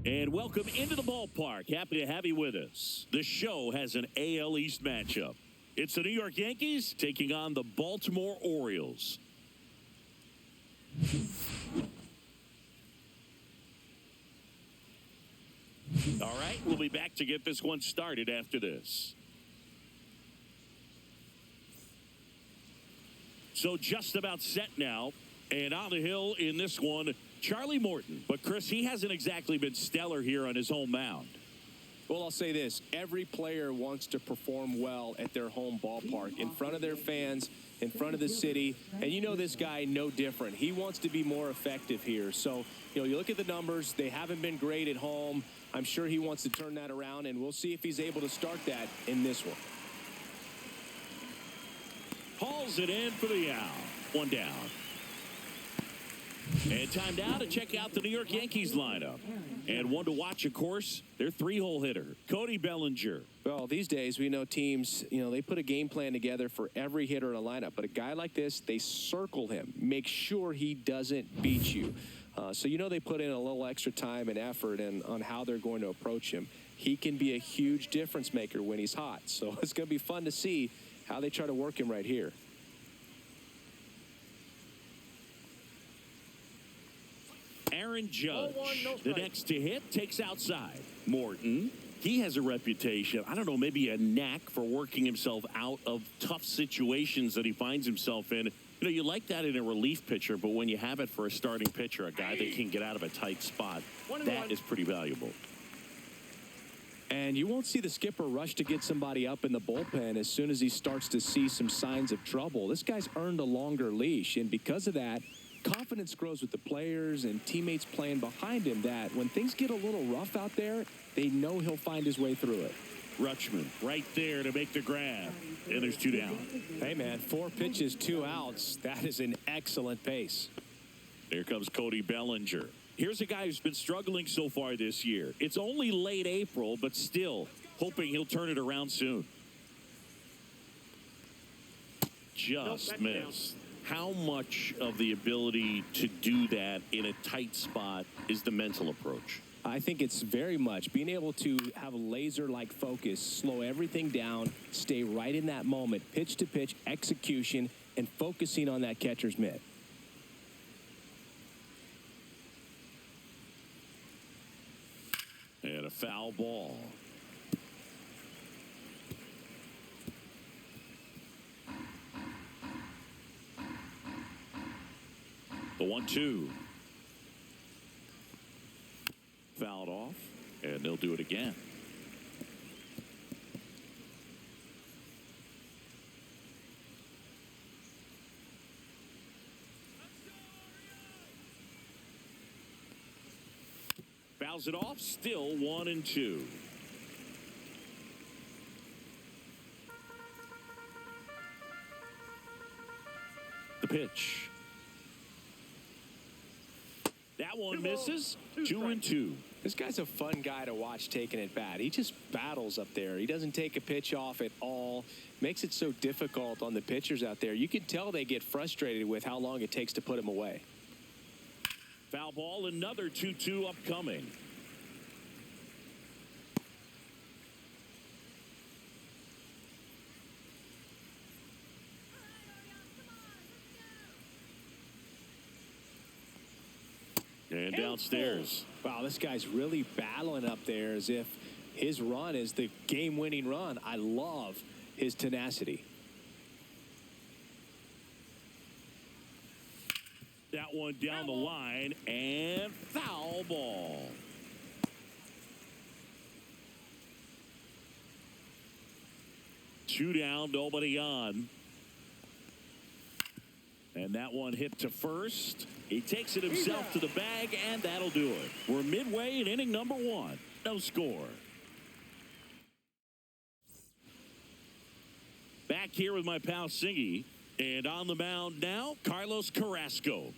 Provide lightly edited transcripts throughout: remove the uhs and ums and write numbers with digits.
And welcome into the ballpark. Happy to have you with us. The show has an AL East matchup. It's the New York Yankees taking on the Baltimore Orioles. All right, we'll be back to get this one started after this. So just about set now. And on the hill in this one, Charlie Morton. But, Chris, he hasn't exactly been stellar here on his home mound. Well, I'll say this. Every player wants to perform well at their home ballpark, in front of their fans, in front of the city. And you know this guy no different. He wants to be more effective here. So, you look at the numbers. They haven't been great at home. I'm sure he wants to turn that around, and we'll see if he's able to start that in this one. Hauls it in for the out. One down. And time now to check out the New York Yankees lineup. And one to watch, of course, their three-hole hitter, Cody Bellinger. Well, these days we know teams, they put a game plan together for every hitter in a lineup. But a guy like this, they circle him, make sure he doesn't beat you. So they put in a little extra time and effort on how they're going to approach him. He can be a huge difference maker when he's hot. So it's going to be fun to see how they try to work him right here. Aaron Judge, the next to hit, takes outside. Morton, he has a reputation, I don't know, maybe a knack for working himself out of tough situations that he finds himself in. You like that in a relief pitcher, but when you have it for a starting pitcher, a guy that can get out of a tight spot, that is pretty valuable. And you won't see the skipper rush to get somebody up in the bullpen as soon as he starts to see some signs of trouble. This guy's earned a longer leash, and because of that, confidence grows with the players and teammates playing behind him that when things get a little rough out there, they know he'll find his way through it. Rutschman right there to make the grab. And there's two down. Hey, man, 4 pitches, 2 outs. That is an excellent pace. There comes Cody Bellinger. Here's a guy who's been struggling so far this year. It's only late April, but still hoping he'll turn it around soon. Just missed. How much of the ability to do that in a tight spot is the mental approach? I think it's very much being able to have a laser-like focus, slow everything down, stay right in that moment, pitch-to-pitch execution, and focusing on that catcher's mitt. And a foul ball. The 1-2. Fouled off, and they'll do it again. Fouls it off, still 1-2. The pitch. That one misses. 2-2. This guy's a fun guy to watch taking it bat. He just battles up there. He doesn't take a pitch off at all. Makes it so difficult on the pitchers out there. You can tell they get frustrated with how long it takes to put him away. Foul ball, another 2-2 upcoming. And downstairs. Wow, this guy's really battling up there as if his run is the game-winning run. I love his tenacity. That one down the line, and foul ball. Two down, nobody on. And that one hit to first. He takes it himself to the bag, and that'll do it. We're midway in inning number 1. No score. Back here with my pal Singy. And on the mound now, Carlos Carrasco.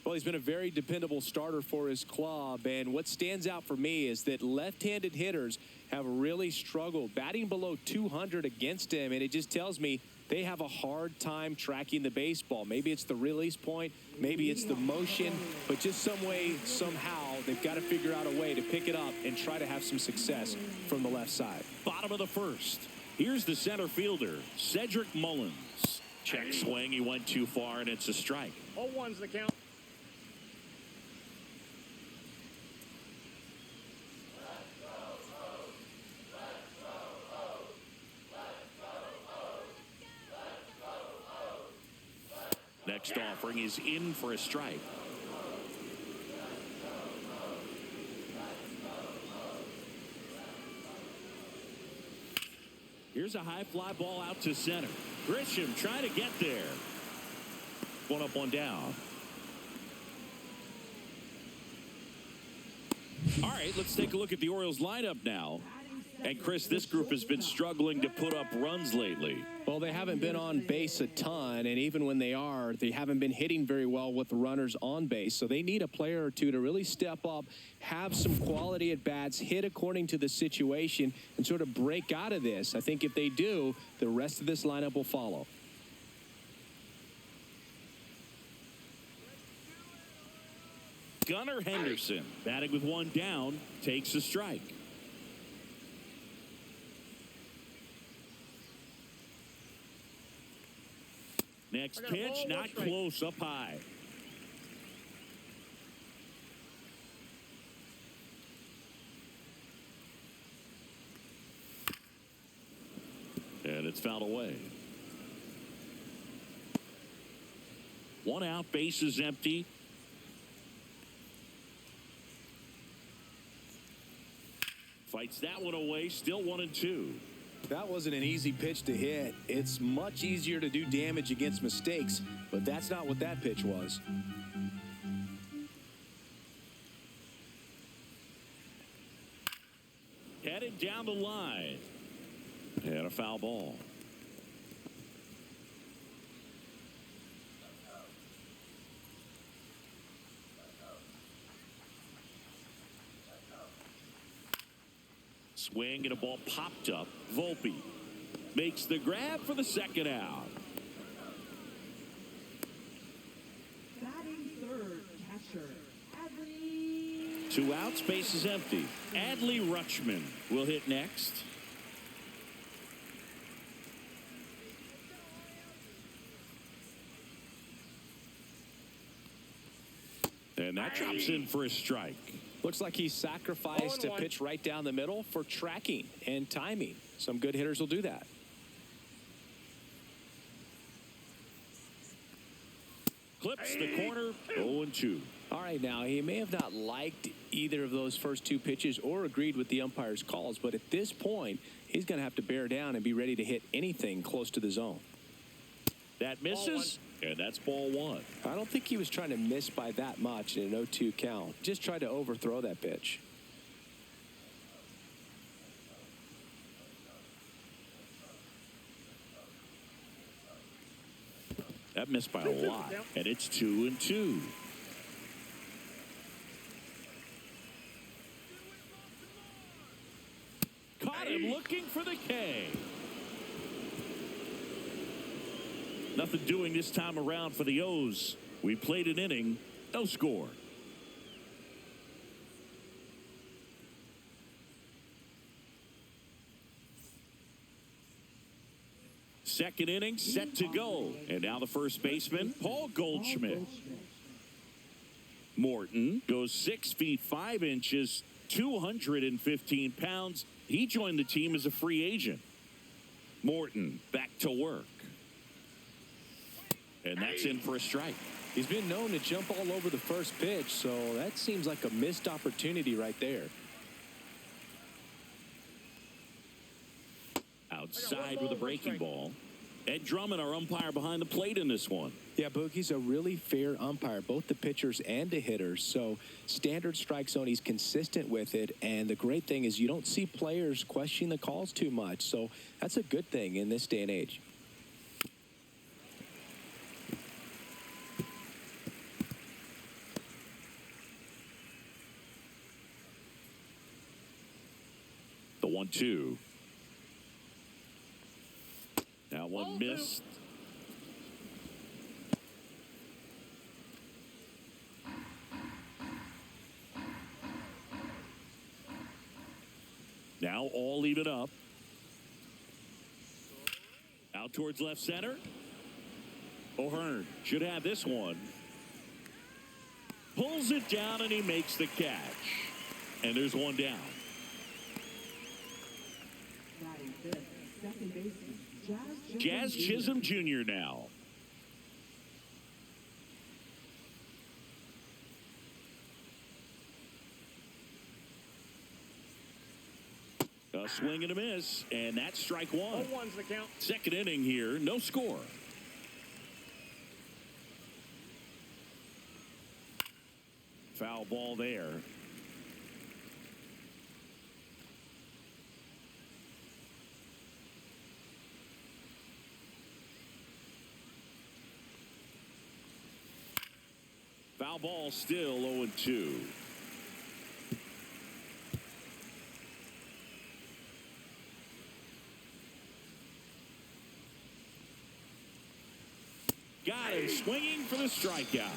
Well, he's been a very dependable starter for his club, and what stands out for me is that left-handed hitters have really struggled batting below 200 against him, and it just tells me they have a hard time tracking the baseball. Maybe it's the release point, maybe it's the motion, but just some way, somehow, they've got to figure out a way to pick it up and try to have some success from the left side. Bottom of the first. Here's the center fielder, Cedric Mullins. Check swing. He went too far, and it's a strike. 0-1's the count. Next offering is in for a strike. Here's a high fly ball out to center. Grisham trying to get there. One up, one down. All right, let's take a look at the Orioles lineup now. And, Chris, this group has been struggling to put up runs lately. Well, they haven't been on base a ton, and even when they are, they haven't been hitting very well with the runners on base. So they need a player or two to really step up, have some quality at bats, hit according to the situation, and sort of break out of this. I think if they do, the rest of this lineup will follow. Gunnar Henderson, batting with one down, takes a strike. Next pitch, not close, up high. And it's fouled away. One out, base is empty. Fights that one away, still 1-2. That wasn't an easy pitch to hit. It's much easier to do damage against mistakes, but that's not what that pitch was. Headed down the line. And a foul ball. Swing and a ball popped up. Volpe makes the grab for the second out. Batting third, catcher, Adley. 2 outs, base is empty. Adley Rutschman will hit next. And that drops in for a strike. Looks like he sacrificed a pitch right down the middle for tracking and timing. Some good hitters will do that. Clips the corner, 0-2. All right, now, he may have not liked either of those first 2 pitches or agreed with the umpire's calls, but at this point, he's going to have to bear down and be ready to hit anything close to the zone. That misses, and that's ball 1. I don't think he was trying to miss by that much in an 0-2 count. Just tried to overthrow that pitch. That missed by a lot, and it's 2-2. Caught him looking for the K. Nothing doing this time around for the O's. We played an inning, no score. Second inning set to go. And now the first baseman, Paul Goldschmidt. Morton goes 6 feet 5 inches, 215 pounds. He joined the team as a free agent. Morton back to work. And that's in for a strike. He's been known to jump all over the first pitch, so that seems like a missed opportunity right there. Outside with a breaking ball. Ed Drummond, our umpire behind the plate in this one. Yeah, Boogie's a really fair umpire, both the pitchers and the hitters. So standard strike zone, he's consistent with it. And the great thing is you don't see players questioning the calls too much. So that's a good thing in this day and age. The 1-2. Now one missed. Now all even up. Out towards left center. O'Hearn should have this one. Pulls it down, and he makes the catch. And there's one down. Batting fifth, second baseman, Jazz Chisholm Jr. now. A swing and a miss, and that's strike one. 0-1's the count. Second inning here, no score. Foul ball there. Foul ball still 0-2. Got him swinging for the strikeout.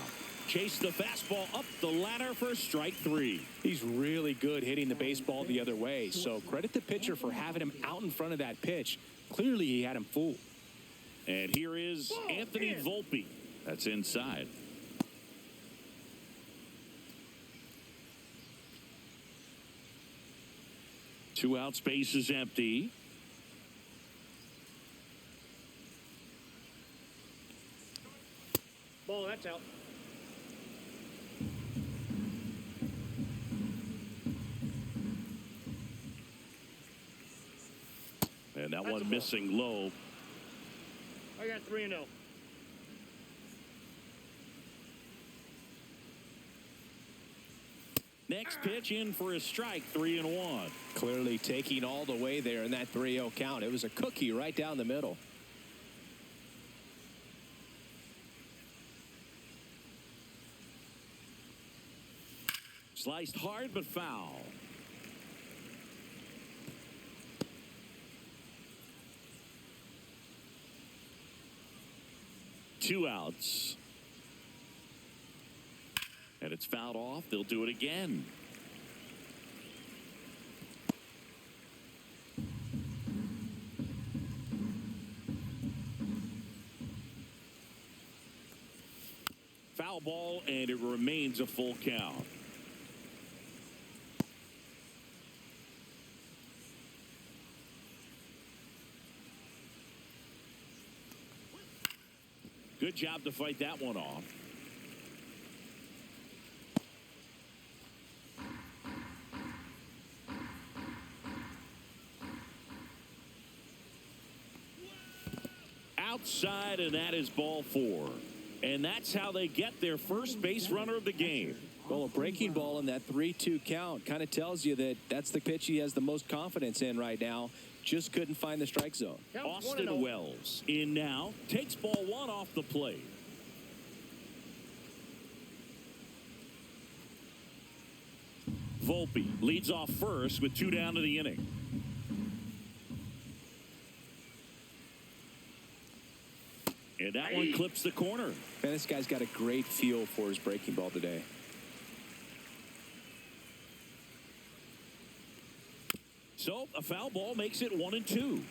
Chased the fastball up the ladder for strike three. He's really good hitting the baseball the other way, so credit the pitcher for having him out in front of that pitch. Clearly, he had him fooled. And here is Anthony Volpe. That's inside. Two out, space is empty. Ball, that's out. And that one missing low. I got 3-0. Next pitch in for a strike, 3-1. Clearly taking all the way there in that 3-0 count. It was a cookie right down the middle. Sliced hard but foul. Two outs. And it's fouled off. They'll do it again. Foul ball, and it remains a full count. Good job to fight that one off. Outside, and that is ball four. And that's how they get their first base runner of the game. Well, a breaking ball in that 3-2 count kind of tells you that that's the pitch he has the most confidence in right now. Just couldn't find the strike zone. Austin Wells in now. Takes ball one off the plate. Volpe leads off first with two down to the inning. And that one clips the corner. Man, this guy's got a great feel for his breaking ball today. So a foul ball makes it 1-2.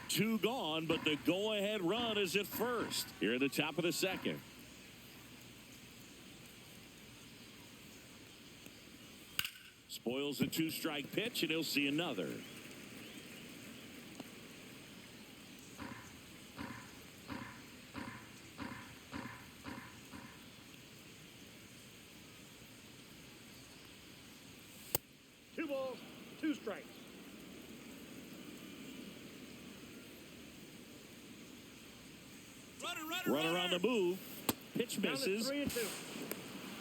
Two gone, but the go-ahead run is at first here at the top of the second. Spoils the two-strike pitch, and he'll see another. Two balls, two strikes. Runner on the move. Pitch misses. 3-2.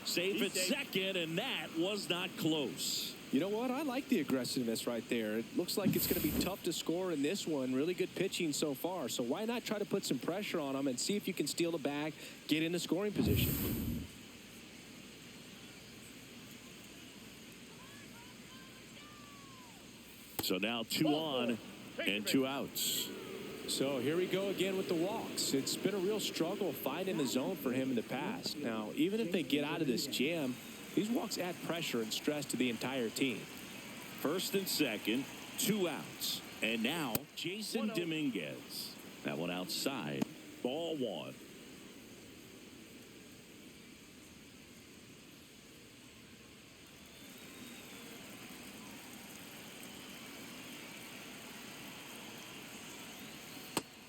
Safe at second, and that was not close. You know what? I like the aggressiveness right there. It looks like it's going to be tough to score in this one. Really good pitching so far. So why not try to put some pressure on them and see if you can steal the bag, get into scoring position. So now two on and two outs. So here we go again with the walks. It's been a real struggle finding the zone for him in the past. Now, even if they get out of this jam, These walks add pressure and stress to the entire team. First and second, 2 outs. And now Jason Dominguez. That one outside. Ball 1.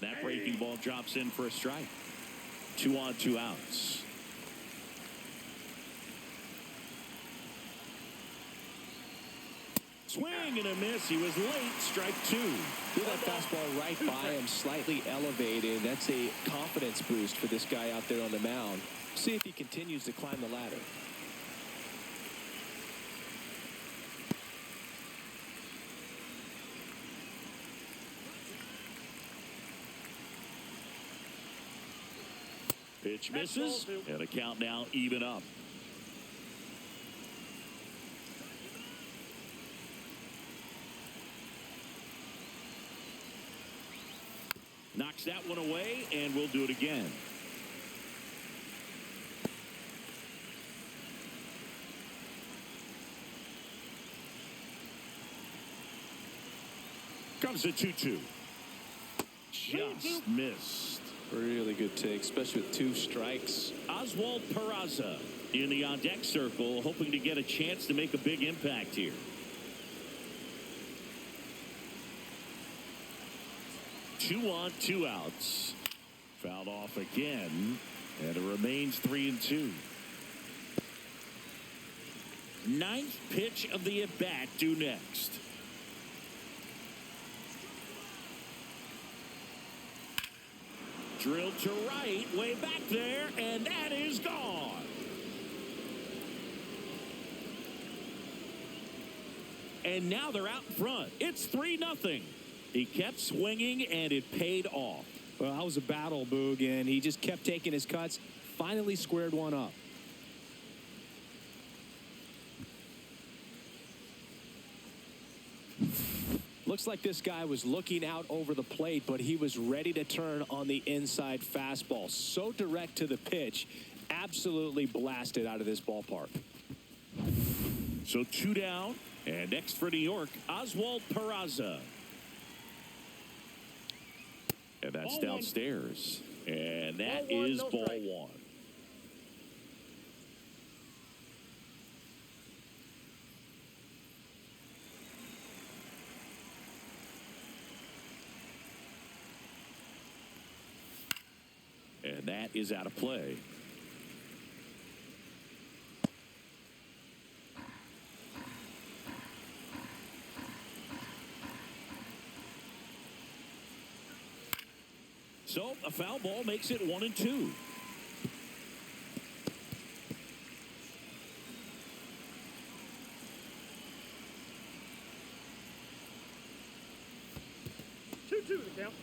That breaking ball drops in for a strike. 2 on, 2 outs. Swing and a miss. He was late. Strike 2. Threw that fastball right by him, slightly elevated. That's a confidence boost for this guy out there on the mound. See if he continues to climb the ladder. Pitch misses, and a count now even up. Knocks that one away, and we'll do it again. Comes a 2-2. Just missed. Really good take, especially with 2 strikes. Oswald Peraza in the on-deck circle, hoping to get a chance to make a big impact here. 2 on, 2 outs. Fouled off again, and it remains 3-2. 9th pitch of the at-bat due next. Drilled to right, way back there, and that is gone. And now they're out in front. It's 3-0. He kept swinging, and it paid off. Well, that was a battle, Boog, and he just kept taking his cuts. Finally squared one up. Looks like this guy was looking out over the plate, but he was ready to turn on the inside fastball. So direct to the pitch, absolutely blasted out of this ballpark. So 2 down, and next for New York, Oswald Peraza. And that's downstairs. And that is ball 1. And that is out of play. So a foul ball makes it 1-2. 2-2 the count.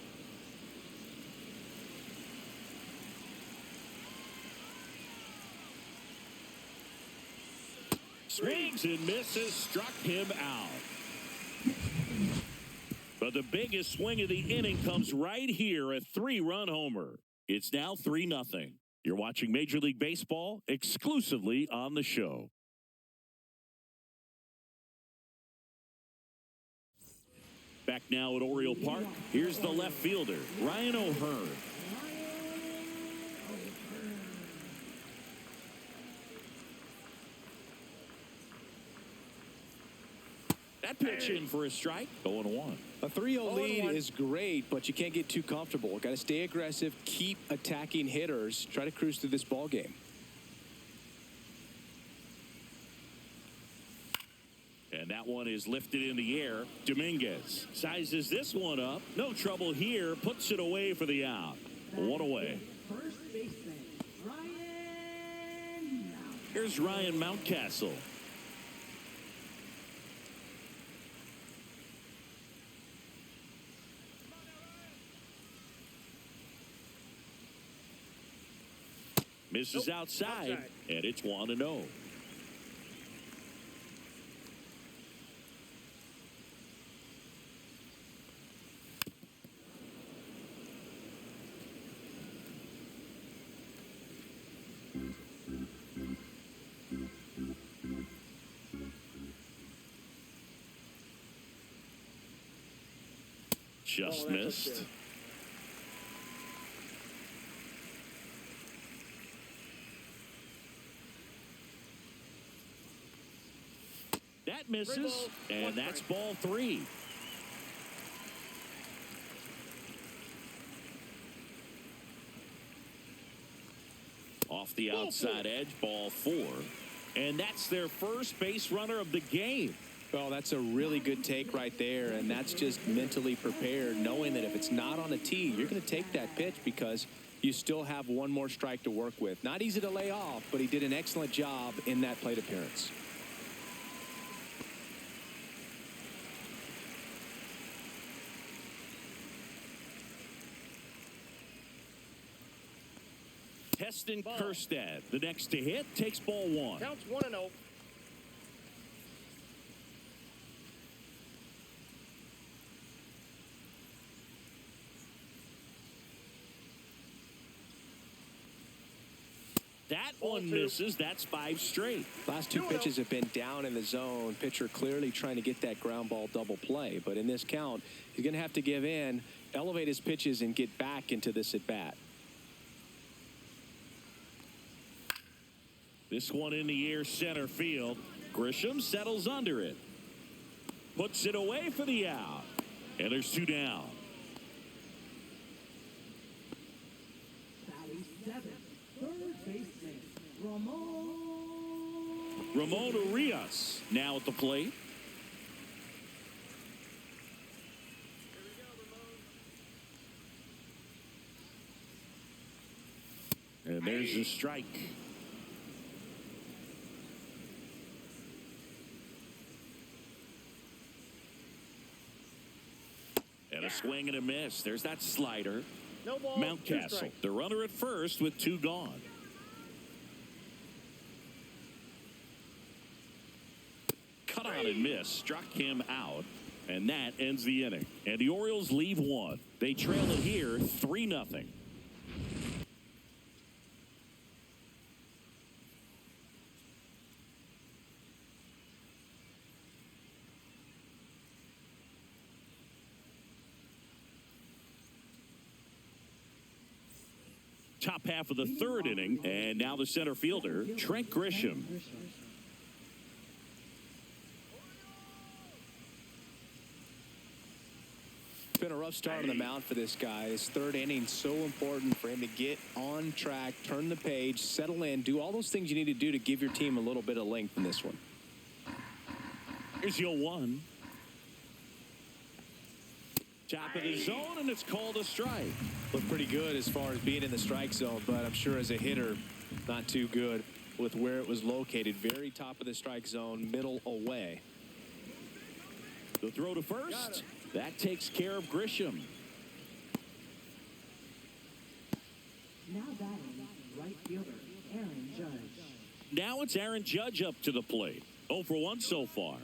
Swings and misses, struck him out. But the biggest swing of the inning comes right here, a 3-run homer. It's now 3-0. You're watching Major League Baseball exclusively on the show. Back now at Oriole Park, here's the left fielder, Ryan O'Hearn. That pitch in for a strike, 0-1. A 3-0 lead is great, but you can't get too comfortable. Got to stay aggressive, keep attacking hitters, try to cruise through this ball game. And that one is lifted in the air. Dominguez sizes this one up. No trouble here. Puts it away for the out. 1 away. First baseman, Ryan. Here's Ryan Mountcastle. Misses outside, and it's 1-0. Just missed. That misses, and that's ball 3. Off the outside edge, ball 4. And that's their first base runner of the game. Well, that's a really good take right there, and that's just mentally prepared, knowing that if it's not on a tee, you're going to take that pitch because you still have one more strike to work with. Not easy to lay off, but he did an excellent job in that plate appearance. Heston Kjerstad, the next to hit, takes ball 1. Counts 1-0. That one misses. That's 5 straight. Last 2 pitches have been down in the zone. Pitcher clearly trying to get that ground ball double play. But in this count, he's going to have to give in, elevate his pitches, and get back into this at bat. This one in the air center field. Grisham settles under it. Puts it away for the out. And there's 2 down. Batting 7th, third baseman, Ramon. Ramon Urias now at the plate. And there's the strike. And a swing and a miss. There's that slider. No ball. Mountcastle, the runner at first with 2 gone. Cut on and miss. Struck him out. And that ends the inning. And the Orioles leave 1. They trail it here 3-0. Top half of the 3rd inning, and now the center fielder, Trent Grisham. It's been a rough start on the mound for this guy. His 3rd inning, so important for him to get on track, turn the page, settle in, do all those things you need to do to give your team a little bit of length in this one. Here's your 1. Top of the zone, and it's called a strike. Looked pretty good as far as being in the strike zone, but I'm sure as a hitter, not too good with where it was located. Very top of the strike zone, middle away. The throw to first. That takes care of Grisham. Now batting, right fielder, Aaron Judge. Now it's Aaron Judge up to the plate. 0 for 1 so far.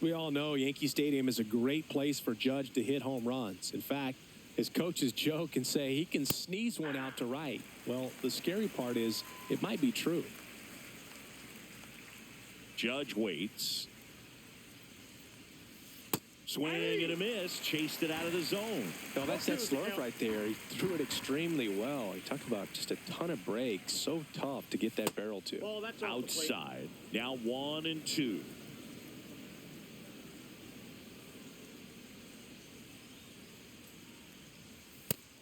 We all know Yankee Stadium is a great place for Judge to hit home runs. In fact, his coaches joke and say he can sneeze one out to right. Well, the scary part is it might be true. Judge waits. Swing and a miss. Chased it out of the zone. No, that's that slurp right there. He threw it extremely well. He talked about just a ton of breaks. So tough to get that barrel to. Well, that's outside. Now 1 and 2.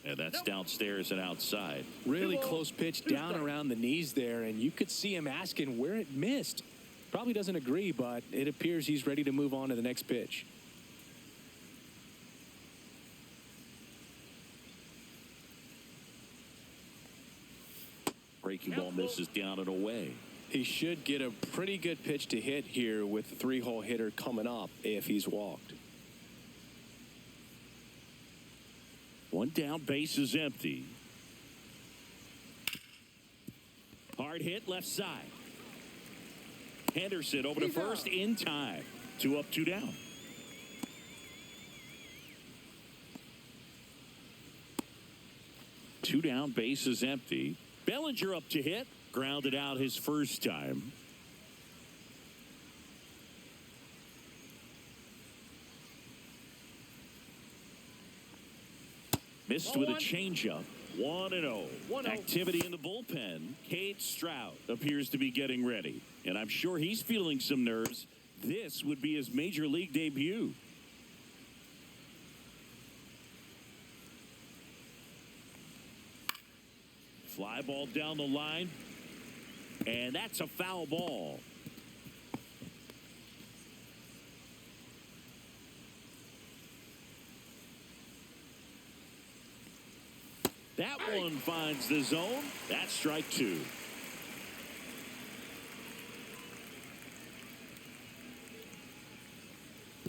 And that's downstairs and outside. Really close pitch down around the knees there, and you could see him asking where it missed. Probably doesn't agree, but it appears he's ready to move on to the next pitch. Breaking ball misses down and away. He should get a pretty good pitch to hit here with the 3-hole hitter coming up if he's walked. 1 down, base is empty. Hard hit left side. Henderson over to first in time. 2 up, 2 down. Two down, base is empty. Bellinger up to hit. Grounded out his first time. Missed with a changeup. 1-0. Activity in the bullpen. Cade Stroud appears to be getting ready. And I'm sure he's feeling some nerves. This would be his major league debut. Fly ball down the line. And that's a foul ball. That one finds the zone. That's strike 2.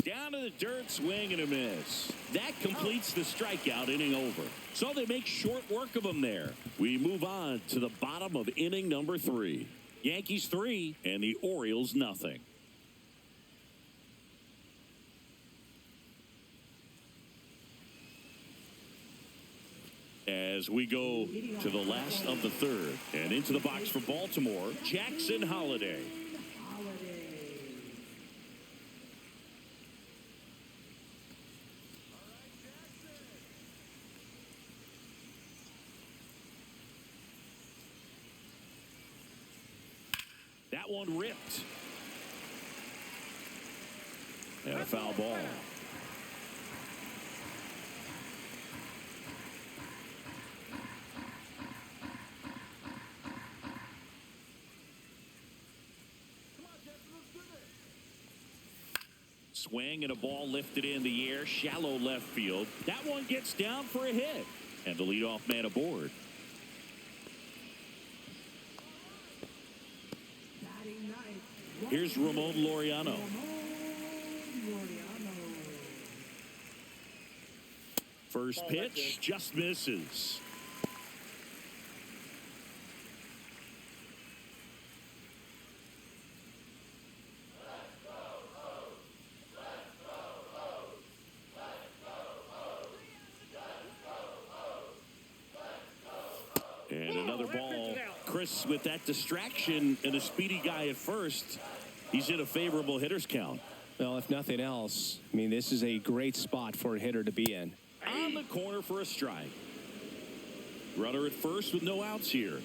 Down to the dirt, swing and a miss. That completes the strikeout, inning over. So they make short work of him there. We move on to the bottom of inning number 3. Yankees 3 and the Orioles nothing. As we go to the last of the 3rd and into the box for Baltimore, Jackson Holliday. That one ripped. And a foul ball. Swing and a ball lifted in the air, shallow left field. That one gets down for a hit. And the leadoff man aboard. Here's Ramon Laureano. First pitch just misses. And another ball. Chris, with that distraction and a speedy guy at first, he's in a favorable hitter's count. Well, if nothing else, I mean, this is a great spot for a hitter to be in. On the corner for a strike. Runner at first with no outs here.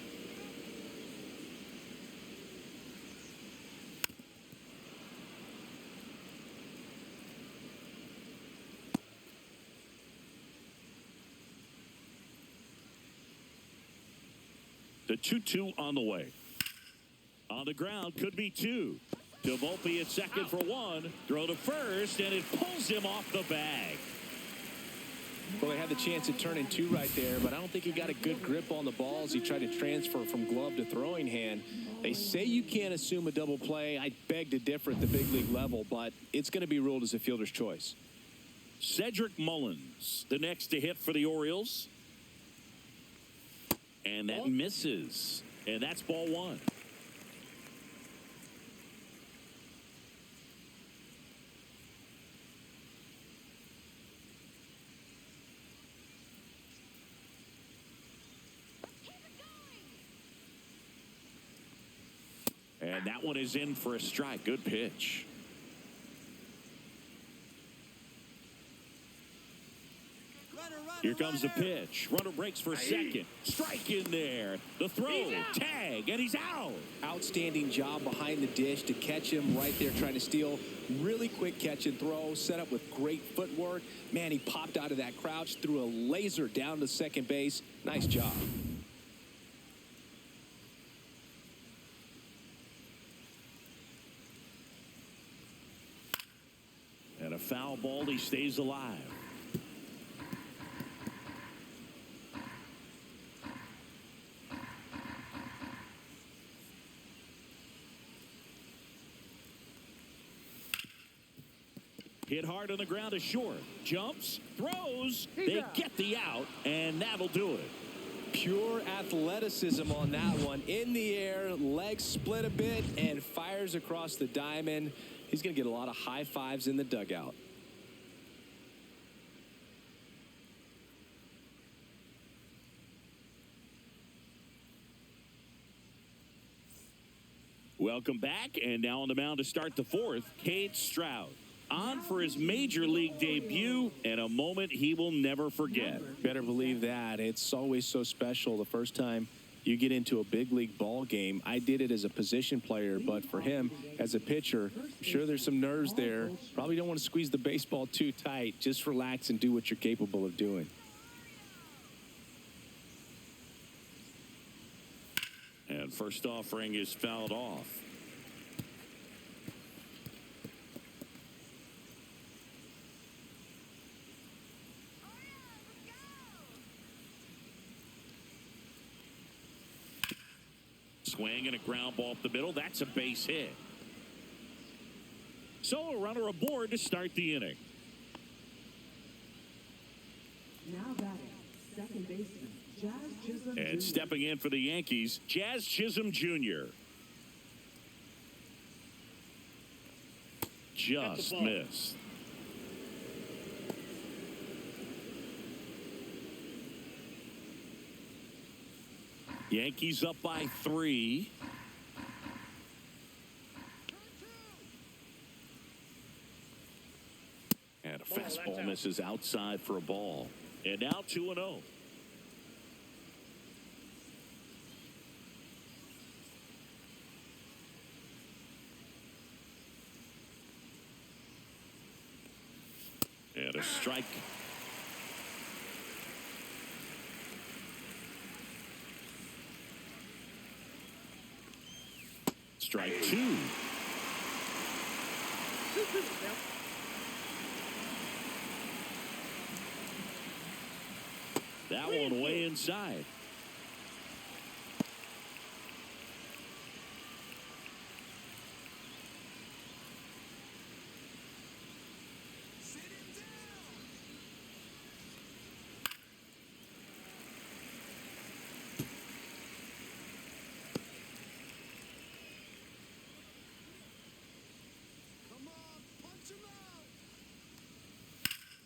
The 2-2 on the way. On the ground, could be 2. To Volpe at second for 1. Throw to first, and it pulls him off the bag. Well, he had the chance at turning 2 right there, but I don't think he got a good grip on the ball as he tried to transfer from glove to throwing hand. They say you can't assume a double play. I beg to differ at the big league level, but it's going to be ruled as a fielder's choice. Cedric Mullins, the next to hit for the Orioles. And that misses. And that's ball 1. And that one is in for a strike. Good pitch. Here comes the pitch. Runner breaks for second. Strike in there. The throw, tag, and he's out. Outstanding job behind the dish to catch him right there trying to steal. Really quick catch and throw, set up with great footwork. Man, he popped out of that crouch, threw a laser down to second base. Nice job. And a foul ball, he stays alive. Hit hard on the ground to short. Jumps, throws, they get the out, and that'll do it. Pure athleticism on that one. In the air, legs split a bit, and fires across the diamond. He's going to get a lot of high fives in the dugout. Welcome back, and now on the mound to start the 4th, Cade Stroud. on for his major league debut and a moment he will never forget. Better believe that. It's always so special the first time you get into a big league ball game. I did it as a position player, but for him as a pitcher, I'm sure there's some nerves there. Probably don't want to squeeze the baseball too tight. Just relax and do what you're capable of doing. And first offering is fouled off. Swing and a ground ball up the middle. That's a base hit. So a runner aboard to start the inning. Now batting, second baseman, Jazz Chisholm And Jr. stepping in for the Yankees, Jazz Chisholm Jr. Just missed. Yankees up by 3. And a fastball misses outside for a ball. And now 2-0. And a strike. Strike 2. 2-2 the count. That one way inside.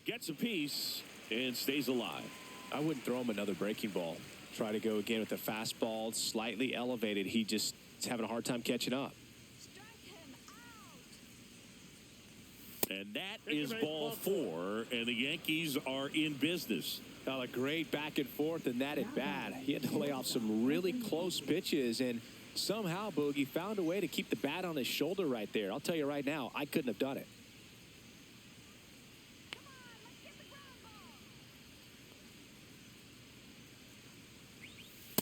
Gets a piece and stays alive. I wouldn't throw him another breaking ball. Try to go again with the fastball, slightly elevated. He just is having a hard time catching up. And that is ball 4, and the Yankees are in business. Well, a great back and forth, and that at bat. He had to lay off some really close pitches, and somehow Boogie found a way to keep the bat on his shoulder right there. I'll tell you right now, I couldn't have done it.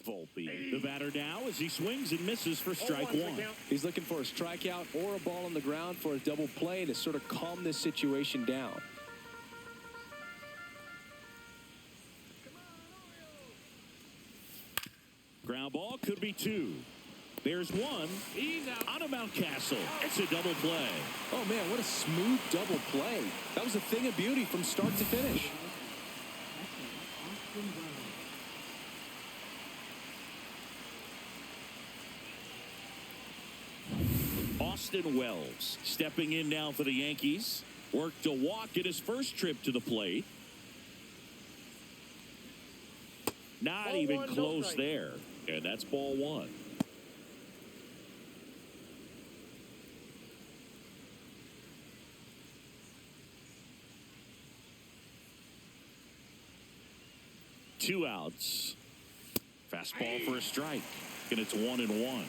Volpe, the batter now as he swings and misses for strike 1. He's looking for a strikeout or a ball on the ground for a double play to sort of calm this situation down. Ground ball could be 2. There's 1 on a Mountcastle. It's a double play. Oh, man, what a smooth double play. That was a thing of beauty from start to finish. Austin Wells stepping in now for the Yankees. Worked a walk in his first trip to the plate. Not Ball even 1, no close strike. there. And that's ball 1. Two outs. Fastball for a strike. And it's 1-1.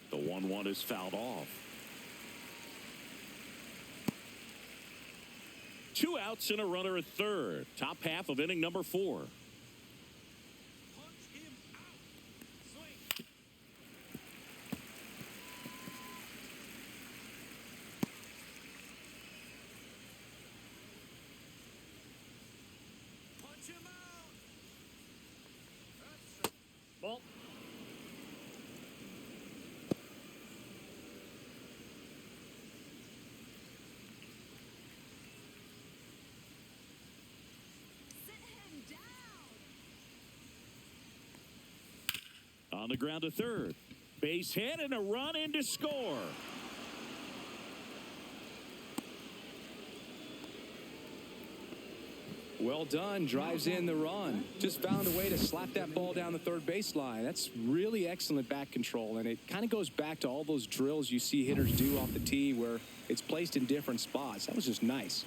The 1-1 is fouled off. 2 outs and a runner at third. Top half of inning number 4. Ball. On the ground to third. Base hit and a run in to score. Well done. Drives in the run. Just found a way to slap that ball down the third baseline. That's really excellent bat control, and it kind of goes back to all those drills you see hitters do off the tee where it's placed in different spots. That was just nice.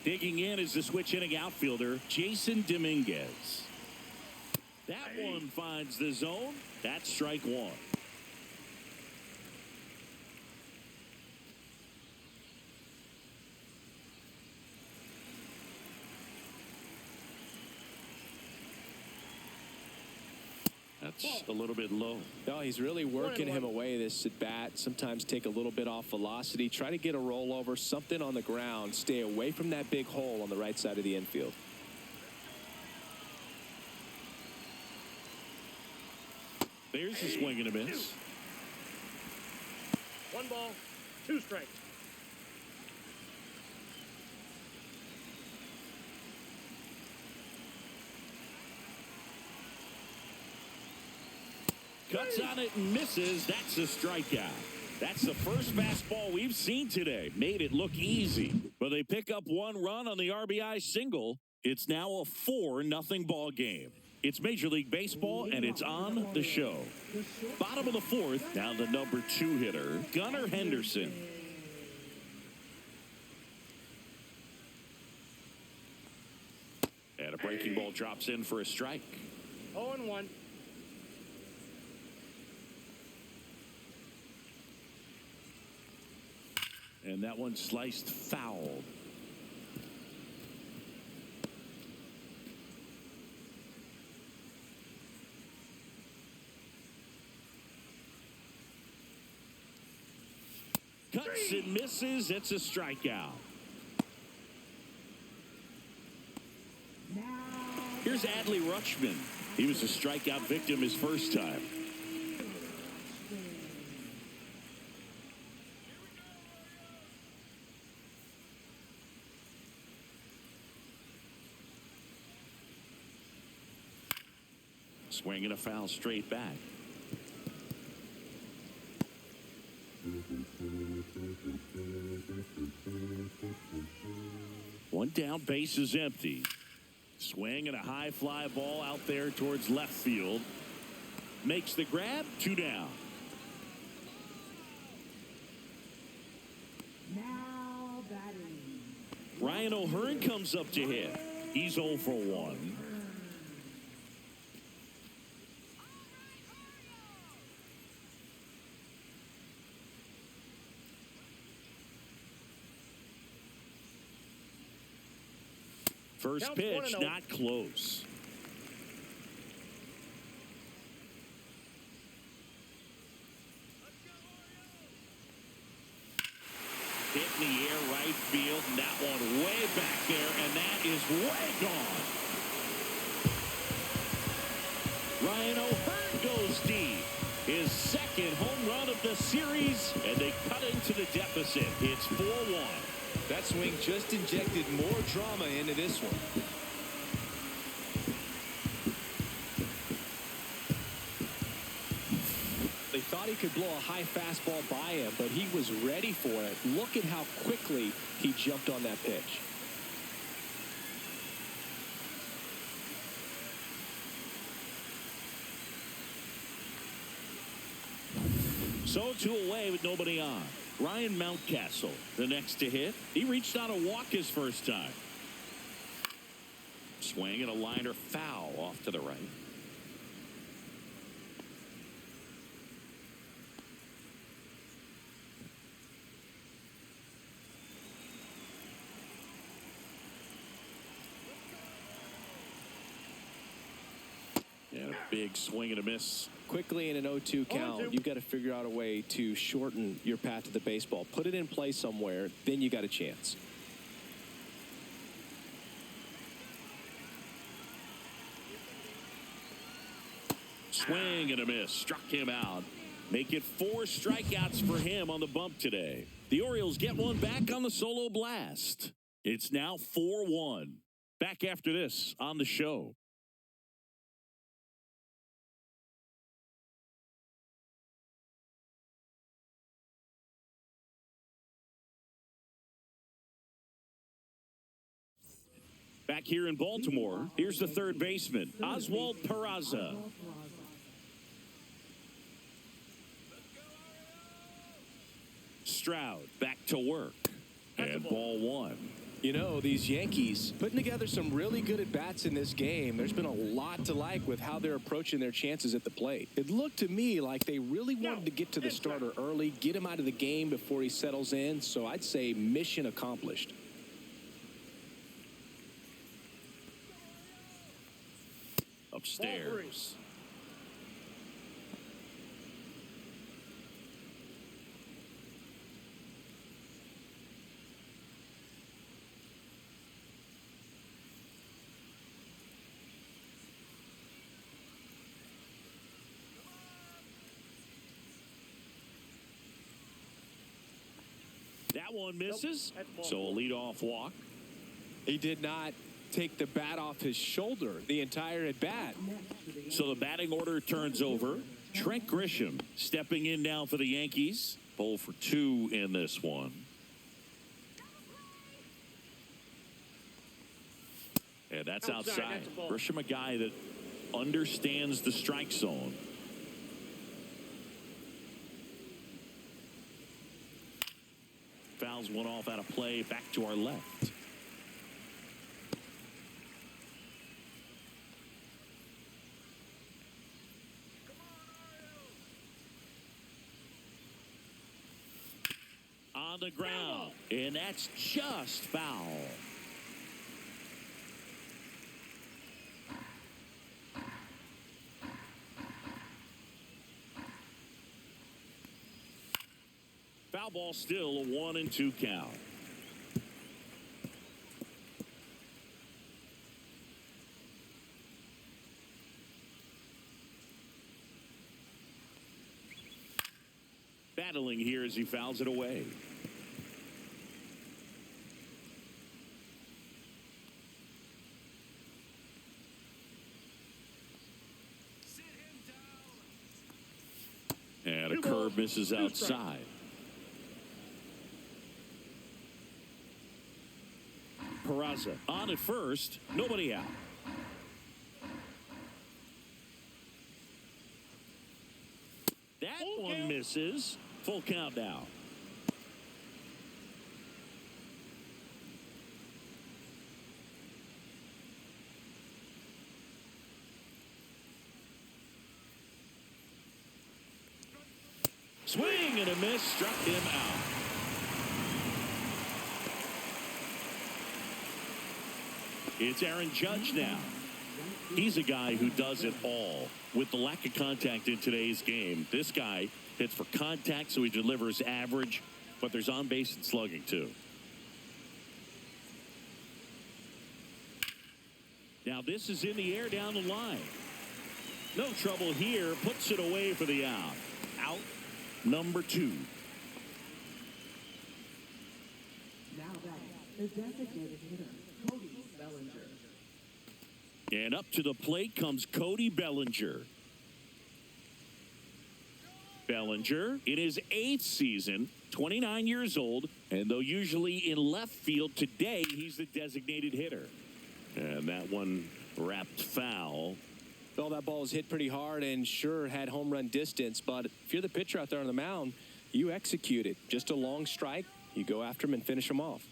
Digging in is the switch hitting outfielder, Jason Dominguez. That one finds the zone. That's strike one. That's a little bit low. No, he's really working him away, this at bat. Sometimes take a little bit off velocity. Try to get a rollover, something on the ground. Stay away from that big hole on the right side of the infield. There's a swing and a miss. 1 ball, 2 strikes. Cuts on it and misses. That's a strikeout. That's the first fastball we've seen today. Made it look easy. But they pick up 1 run on the RBI single. It's now a 4-0 ball game. It's Major League Baseball, and it's on the show. Bottom of the 4th, now the number 2 hitter, Gunnar Henderson. And a breaking ball drops in for a strike. 0-1. And that one sliced foul. Cuts and misses. It's a strikeout. Here's Adley Rutschman. He was a strikeout victim his first time. Swinging a foul straight back. One down, base is empty. Swing and a high fly ball out there towards left field. Makes the grab, 2 down. Now batting. Ryan O'Hearn comes up to hit. He's 0 for 1. First pitch, not close. Hit in the air, right field, and that one way back there, and that is way gone. Ryan O'Hearn goes deep. His 2nd home run of the series, and they cut into the deficit. It's 4-1. That swing just injected more drama into this one. They thought he could blow a high fastball by him, but he was ready for it. Look at how quickly he jumped on that pitch. So 2 away with nobody on. Ryan Mountcastle, the next to hit. He reached out a walk his first time. Swing and a liner foul off to the right. And a big swing and a miss. Quickly in an 0-2 count, you've got to figure out a way to shorten your path to the baseball. Put it in play somewhere, then you got a chance. Swing and a miss. Struck him out. Make it 4 strikeouts for him on the bump today. The Orioles get one back on the solo blast. It's now 4-1. Back after this on the show. Back here in Baltimore, here's the third baseman, Oswald Peraza. Stroud back to work. And ball one. You know, these Yankees putting together some really good at-bats in this game. There's been a lot to like with how they're approaching their chances at the plate. It looked to me like they really wanted to get to the starter early, get him out of the game before he settles in. So I'd say mission accomplished. Upstairs. That one misses. So a leadoff walk. He did not take the bat off his shoulder the entire at bat. So the batting order turns over. Trent Grisham stepping in now for the Yankees. 0 for 2 in this one. And that's outside. Grisham, a guy that understands the strike zone. Fouls one off out of play. Back to our left. On the ground, and that's just foul. Foul ball, still a 1-2 count. Battling here as he fouls it away. And a curve misses outside. Peraza on at first, nobody out. That one misses. Full count now. Swing and a miss, struck him out. It's Aaron Judge now. He's a guy who does it all. With the lack of contact in today's game, this guy hits for contact, so he delivers average, but there's on base and slugging too. Now this is in the air down the line. No trouble here. Puts it away for the out. Out number 2. Now batting, the designated hitter, Cody Bellinger. And up to the plate comes Cody Bellinger. Bellinger in his 8th season, 29 years old, and though usually in left field, today he's the designated hitter. And that one wrapped foul. Well, that ball was hit pretty hard and sure had home run distance, but if you're the pitcher out there on the mound, you execute it. Just a long strike, you go after him and finish him off.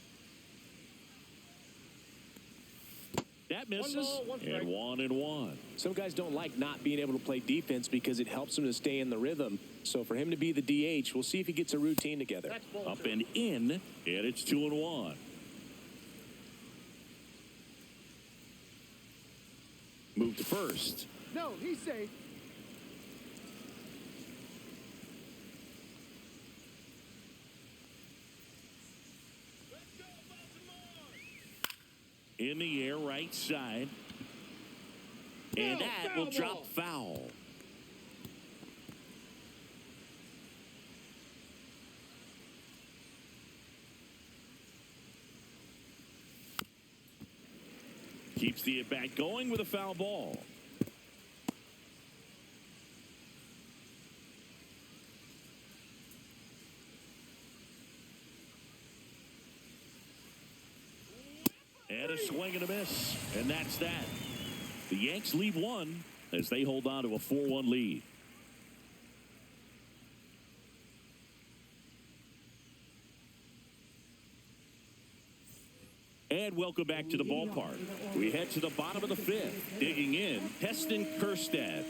That misses, and 1-1. Some guys don't like not being able to play defense because it helps them to stay in the rhythm. So for him to be the DH, we'll see if he gets a routine together. Up and in, and it's 2-1. Move to first. No, he's safe. In the air, right side. And that will drop foul. Keeps the at-bat going with a foul ball. And And a swing and a miss. And that's that. The Yanks lead one as they hold on to a 4-1 lead. And welcome back to the ballpark. We head to the bottom of the fifth. Digging in, Heston Kjerstad.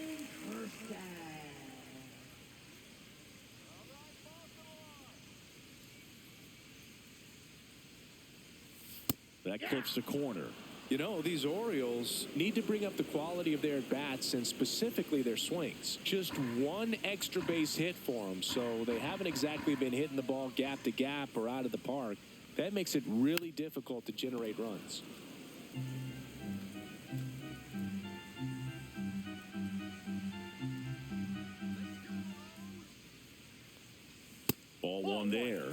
That clips the corner. You know, these Orioles need to bring up the quality of their at-bats and specifically their swings. Just one extra base hit for them, so they haven't exactly been hitting the ball gap to gap or out of the park. That makes it really difficult to generate runs. Ball one there.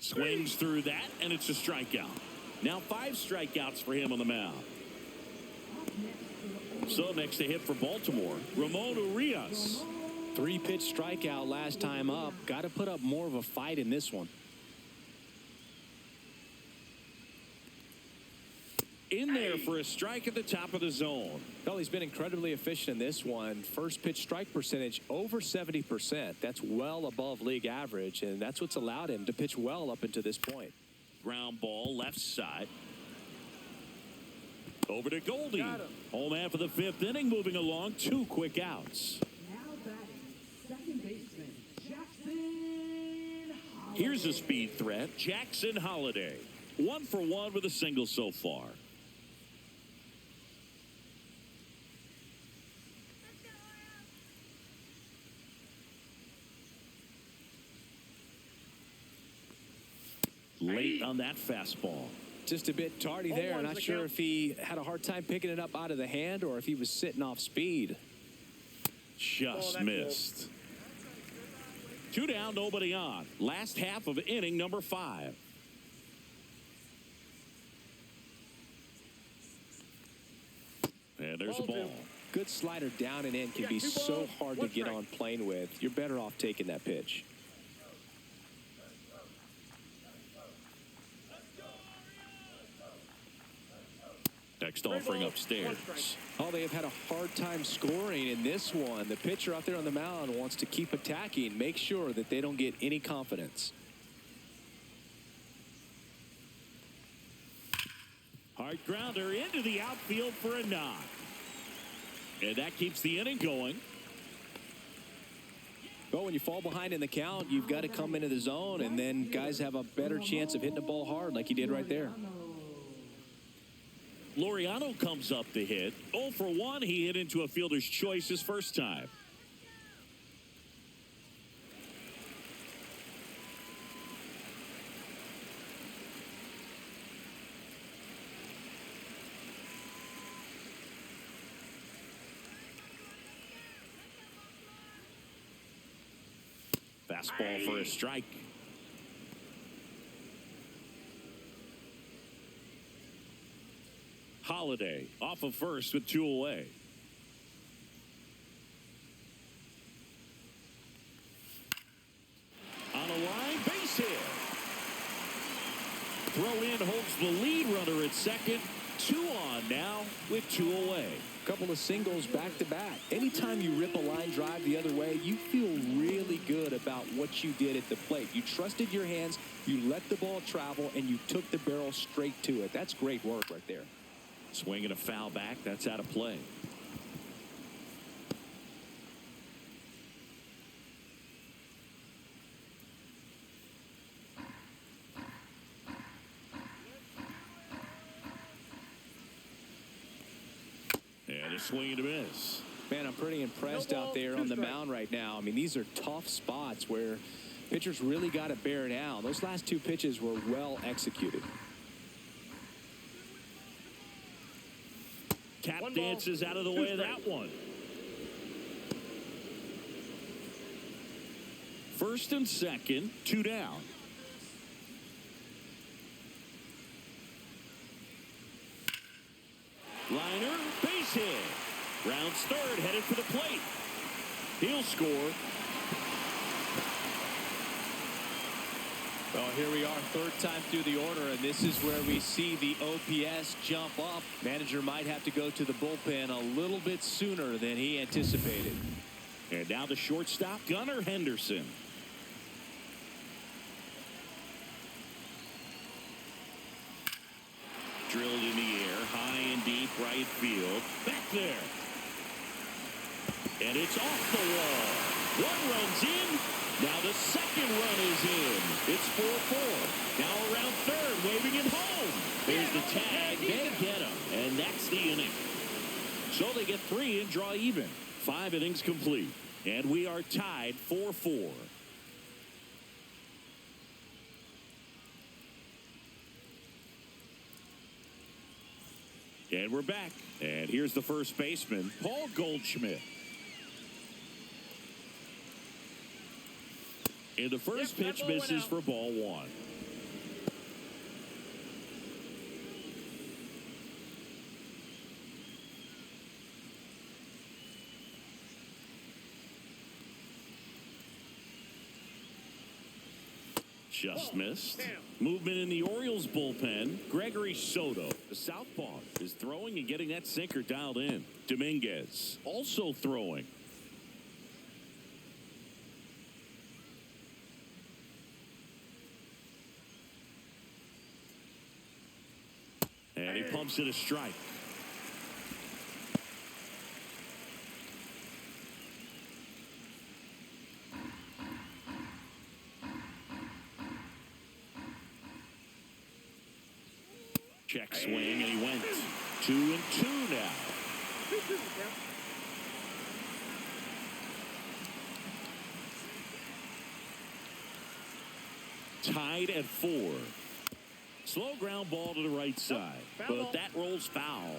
Swings through that, and it's a strikeout. Now 5 strikeouts for him on the mound. So next to hit for Baltimore, Ramon Urias. 3-pitch strikeout last time up. Got to put up more of a fight in this one. In there for a strike at the top of the zone. Well, he's been incredibly efficient in this one. First pitch strike percentage over 70%. That's well above league average, and that's what's allowed him to pitch well up until this point. Ground ball left side. Over to Goldie. Home half of the 5th inning, moving along. 2 quick outs. Now batting, second baseman, Jackson Holliday. Here's a speed threat, Jackson Holliday. 1 for 1 with a single so far. Late on that fastball. Just a bit tardy there. Not sure if he had a hard time picking it up out of the hand or if he was sitting off speed. Just missed. 2 down, nobody on. Last half of inning number 5. And there's a ball. Good slider down and in can be so hard to get on plane with. You're better off taking that pitch. Next offering upstairs. Oh, they have had a hard time scoring in this one. The pitcher out there on the mound wants to keep attacking, make sure that they don't get any confidence. Hard grounder into the outfield for a knock. And that keeps the inning going. Well, when you fall behind in the count, you've got to come into the zone, and then guys have a better chance of hitting the ball hard like he did right there. Laureano comes up to hit. 0 for 1. He hit into a fielder's choice his first time. Fastball for a strike. Holliday off of first with 2 away. On a line, base hit. Throw in holds the lead runner at second. 2 on now with 2 away. Couple of singles back to back. Anytime you rip a line drive the other way, you feel really good about what you did at the plate. You trusted your hands, you let the ball travel, and you took the barrel straight to it. That's great work right there. Swing and a foul back. That's out of play. And a swing and a miss. Man, I'm pretty impressed out there on the mound right now. I mean, these are tough spots where pitchers really got to bear down. Those last 2 pitches were well executed. Tap dances out of the way of that one. First and second, 2 down. Liner, base hit. Rounds third, headed for the plate. He'll score. Well, here we are, third time through the order, and this is where we see the OPS jump up. Manager might have to go to the bullpen a little bit sooner than he anticipated. And now the shortstop, Gunnar Henderson. Drilled in the air, high and deep right field. Back there. And it's off the wall. One run's in. Now the second run is in. It's 4-4. Now around third, waving it home. There's the tag. They get him. And that's the inning. So they get 3 and draw even. 5 innings complete. And we are tied 4-4. And we're back. And here's the first baseman, Paul Goldschmidt. And the first pitch misses for ball 1. Just missed. Movement in the Orioles bullpen. Gregory Soto, the southpaw, is throwing and getting that sinker dialed in. Dominguez also throwing. And he pumps it a strike. Check swing, and he went 2-2 now. Tied at 4. Slow ground ball to the right side, but that rolls foul.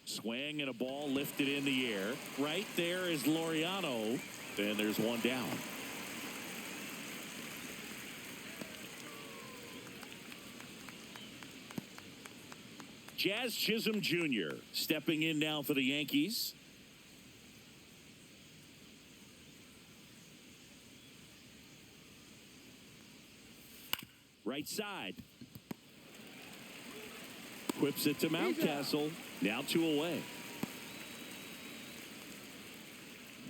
Swing and a ball lifted in the air. Right there is Laureano, and there's one down. Jazz Chisholm Jr. stepping in now for the Yankees. Right side. Whips it to Mountcastle. Now 2 away.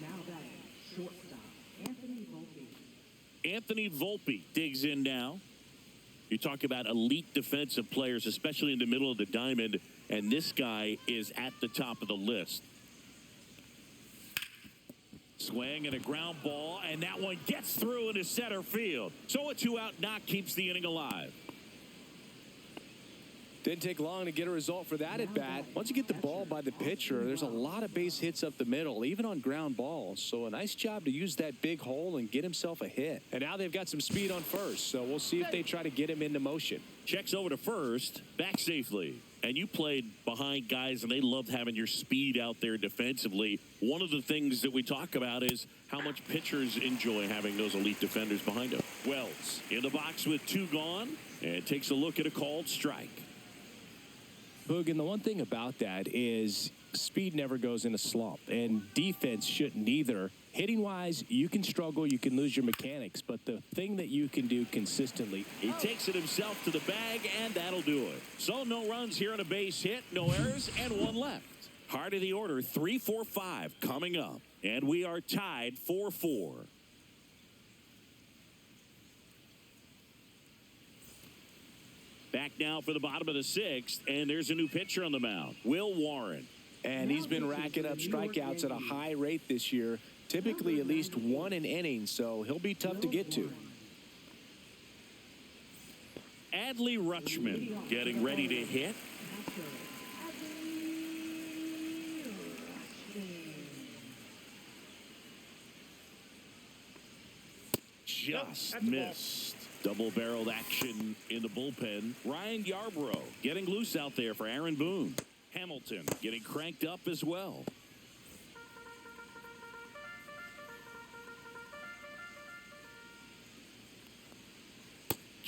Now batting, shortstop, Anthony Volpe. Anthony Volpe digs in now. You talk about elite defensive players, especially in the middle of the diamond, and this guy is at the top of the list. Swing and a ground ball, and that one gets through into center field. So a 2-out knock keeps the inning alive. Didn't take long to get a result for that at bat. Once you get the ball by the pitcher, there's a lot of base hits up the middle, even on ground balls. So a nice job to use that big hole and get himself a hit. And now they've got some speed on first, so we'll see if they try to get him into motion. Checks over to first, back safely. And you played behind guys, and they loved having your speed out there defensively. One of the things that we talk about is how much pitchers enjoy having those elite defenders behind them. Wells in the box with 2 gone, and takes a look at a called strike. Boog, and the one thing about that is speed never goes in a slump, and defense shouldn't either. Hitting-wise, you can struggle, you can lose your mechanics, but the thing that you can do consistently. He takes it himself to the bag, and that'll do it. So no runs here on a base hit, no errors, and 1 left. Heart of the order, 3-4-5 coming up, and we are tied 4-4. Back now for the bottom of the 6th, and there's a new pitcher on the mound, Will Warren. And he's been racking up strikeouts at a high rate this year, typically at least 1 an inning, so he'll be tough to get to. Adley Rutschman getting ready to hit. Just missed. Double-barreled action in the bullpen. Ryan Yarbrough getting loose out there for Aaron Boone. Hamilton getting cranked up as well.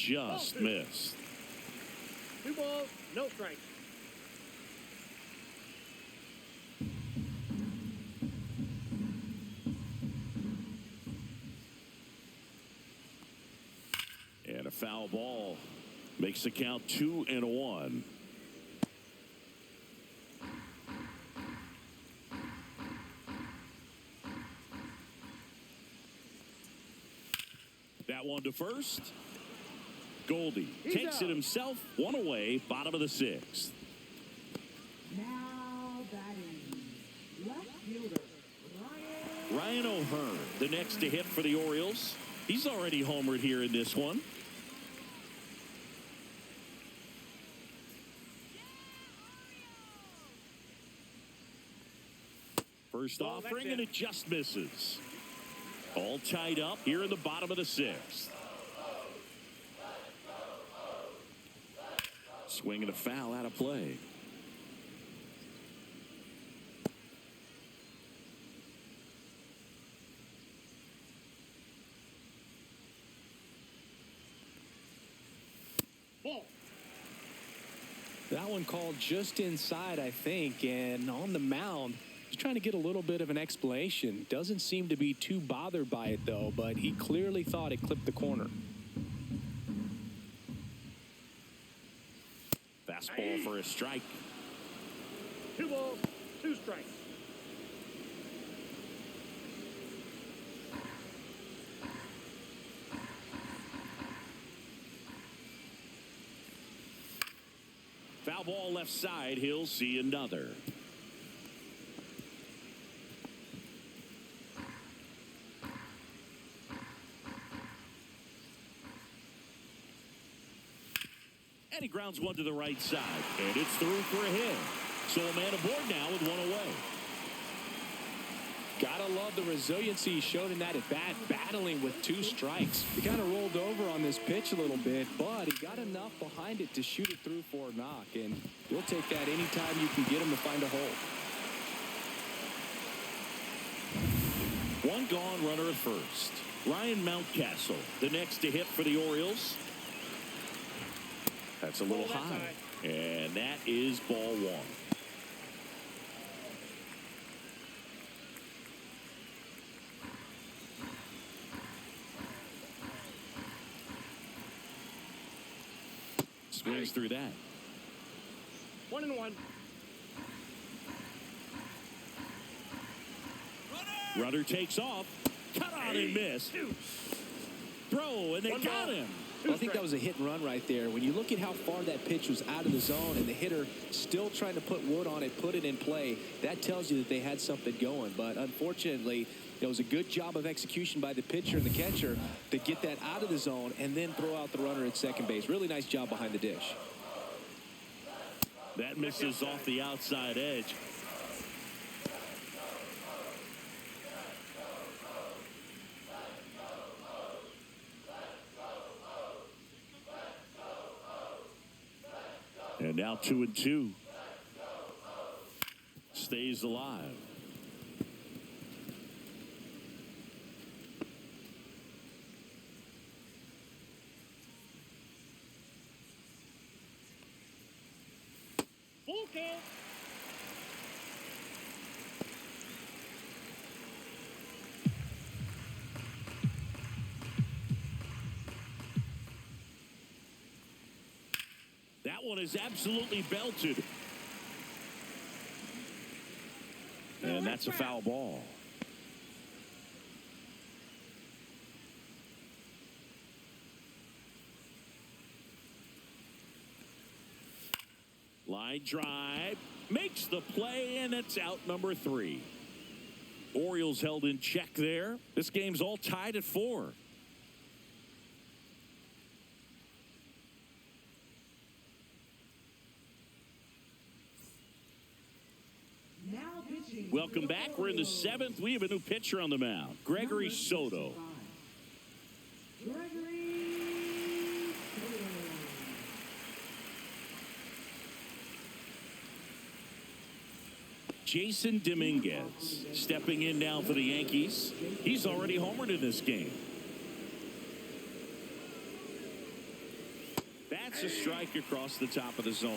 just missed. 2 balls, no strikes. And a foul ball makes the count 2-1. That one to first. Goldie takes it himself. One away, bottom of the 6th. Now batting, left fielder, Ryan O'Hearn, the next to hit for the Orioles. He's already homered here in this one. First offering, and it just misses. All tied up here in the bottom of the 6th. Swing and a foul out of play. Ball. That one called just inside, I think, and on the mound, he's trying to get a little bit of an explanation. Doesn't seem to be too bothered by it, though, but he clearly thought it clipped the corner. Fastball for a strike. 2 balls, 2 strikes. Foul ball left side. He'll see another. And he grounds one to the right side. And it's through for a hit. So a man aboard now with one away. Gotta love the resiliency he showed in that at bat, battling with 2 strikes. He kind of rolled over on this pitch a little bit, but he got enough behind it to shoot it through for a knock, and you'll take that anytime you can get him to find a hole. One gone, runner at first. Ryan Mountcastle, the next to hit for the Orioles. That's a little high. And that is ball 1. Swings through that. 1-1. Runner takes off. Cut on and miss. Throw, and they got him. Well, I think that was a hit and run right there. When you look at how far that pitch was out of the zone and the hitter still trying to put wood on it, put it in play, that tells you that they had something going. But unfortunately, it was a good job of execution by the pitcher and the catcher to get that out of the zone and then throw out the runner at second base. Really nice job behind the dish. That misses off the outside edge. And now 2-2. Stays alive. Full count. That one is absolutely belted. And that's a foul ball. Line drive. Makes the play, and it's out number 3. Orioles held in check there. This game's all tied at 4. Welcome back. We're in the 7th. We have a new pitcher on the mound, Gregory Soto. Jason Dominguez stepping in now for the Yankees. He's already homered in this game. That's a strike across the top of the zone.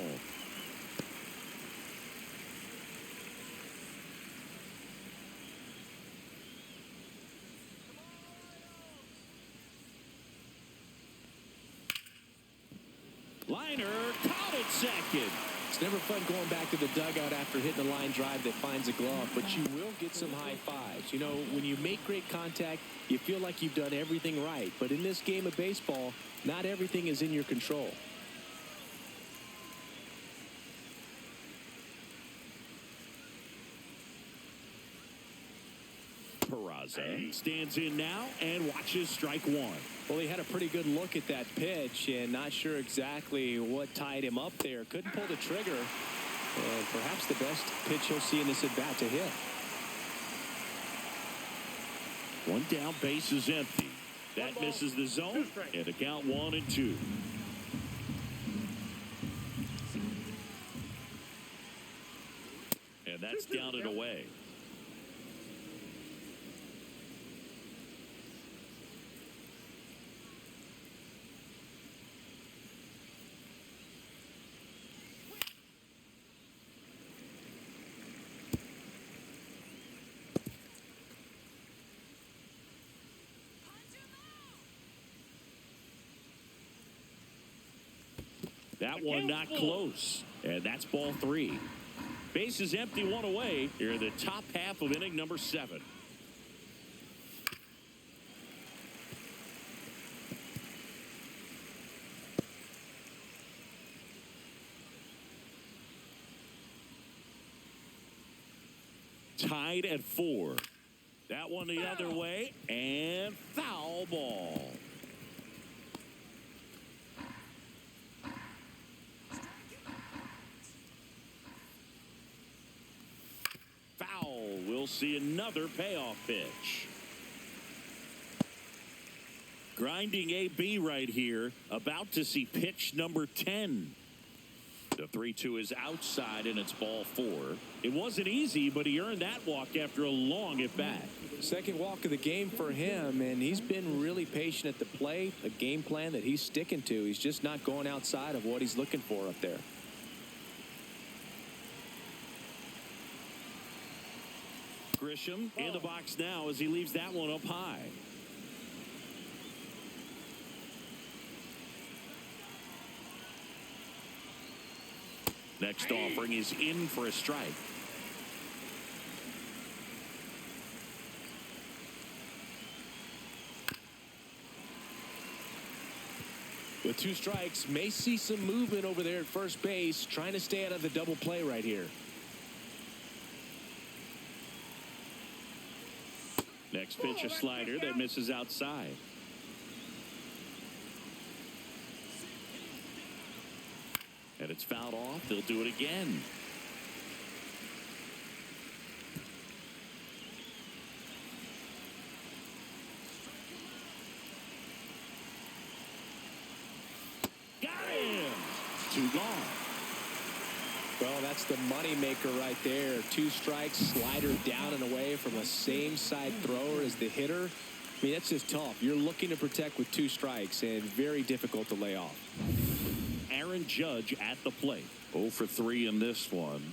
Liner caught it second. It's never fun going back to the dugout after hitting a line drive that finds a glove, but you will get some high fives. You know, when you make great contact, you feel like you've done everything right. But in this game of baseball, not everything is in your control. Peraza stands in now and watches strike one. Well, he had a pretty good look at that pitch and not sure exactly what tied him up there. Couldn't pull the trigger. And perhaps the best pitch he'll see in this at-bat to hit. One down, base is empty. That misses the zone, and a count 1-2. And that's down and away. That one not close, and that's ball 3. Base is empty, 1 away. Here in the top half of inning number 7. Tied at 4. That one the other way, and foul ball. We'll see another payoff pitch. Grinding AB right here. About to see pitch number 10. The 3-2 is outside, and it's ball 4. It wasn't easy, but he earned that walk after a long at-bat. Second walk of the game for him, and he's been really patient at the plate. A game plan that he's sticking to. He's just not going outside of what he's looking for up there. Grisham in the box now as he leaves that one up high. Next offering is in for a strike. With 2 strikes, may see some movement over there at first base, trying to stay out of the double play right here. Next pitch, a slider that misses outside. And it's fouled off. They'll do it again. Got him. 2 gone. Well, that's the money maker right there. 2 strikes, slider down and away from a same side thrower as the hitter. I mean, that's just tough. You're looking to protect with 2 strikes and very difficult to lay off. Aaron Judge at the plate. 0 for 3 in this one.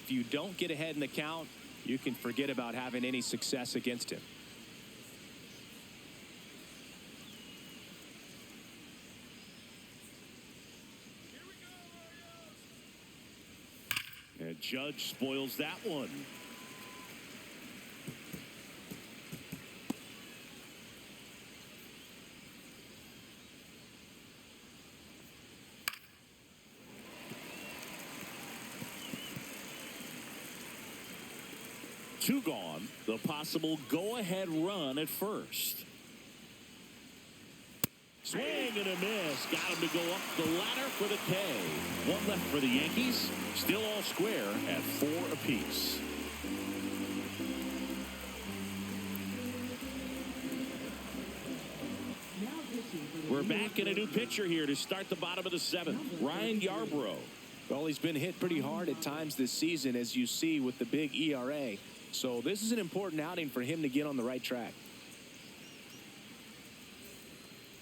If you don't get ahead in the count, you can forget about having any success against him. And Judge spoils that one. Two gone. The possible go-ahead run at first. Swing and a miss. Got him to go up the ladder for the K. One left for the Yankees. Still all square at 4 apiece. We're back in a new pitcher here to start the bottom of the 7th. Ryan Yarbrough. Well, he's been hit pretty hard at times this season, as you see with the big ERA. So this is an important outing for him to get on the right track.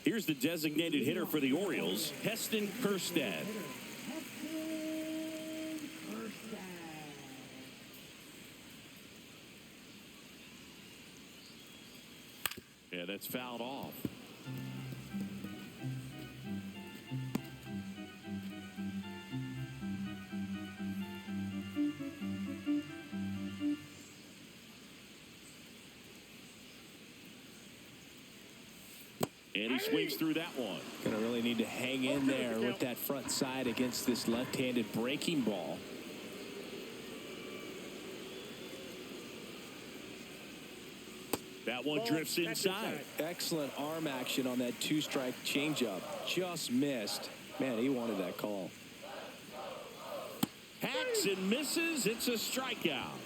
Here's the designated hitter for the Orioles, Heston Kjerstad. Yeah, that's fouled off. And he swings through that one. Gonna really need to hang in there with that front side against this left-handed breaking ball. That one drifts inside. Excellent arm action on that two-strike changeup. Just missed. Man, he wanted that call. Hacks and misses. It's a strikeout.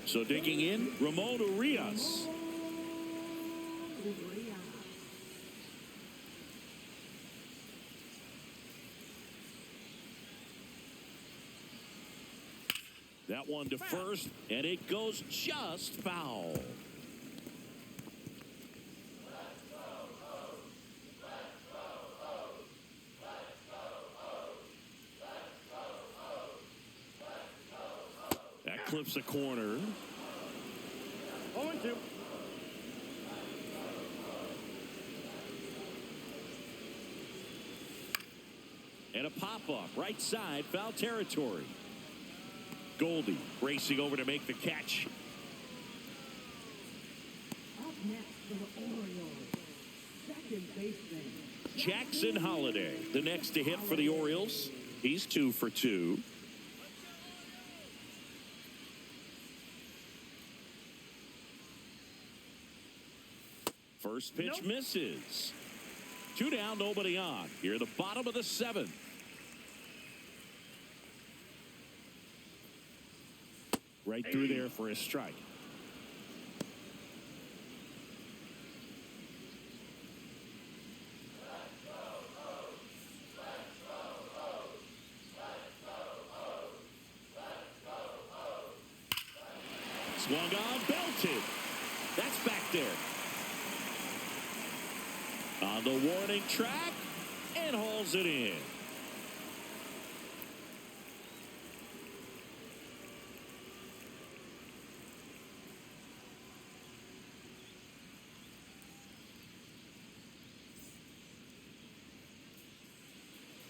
So digging in, Ramon Urias. That one to first, and it goes just foul. That clips a corner. 0-2. And a pop-up, right side, foul territory. Goldie racing over to make the catch. Up next for the Orioles, second baseman Jackson Holliday, the next to hit for the Orioles. He's 2 for 2. First pitch misses. 2 down, nobody on. Here, the bottom of the 7th. Right through there for a strike. Swung on, belted. That's back there. On the warning track, and hauls it in.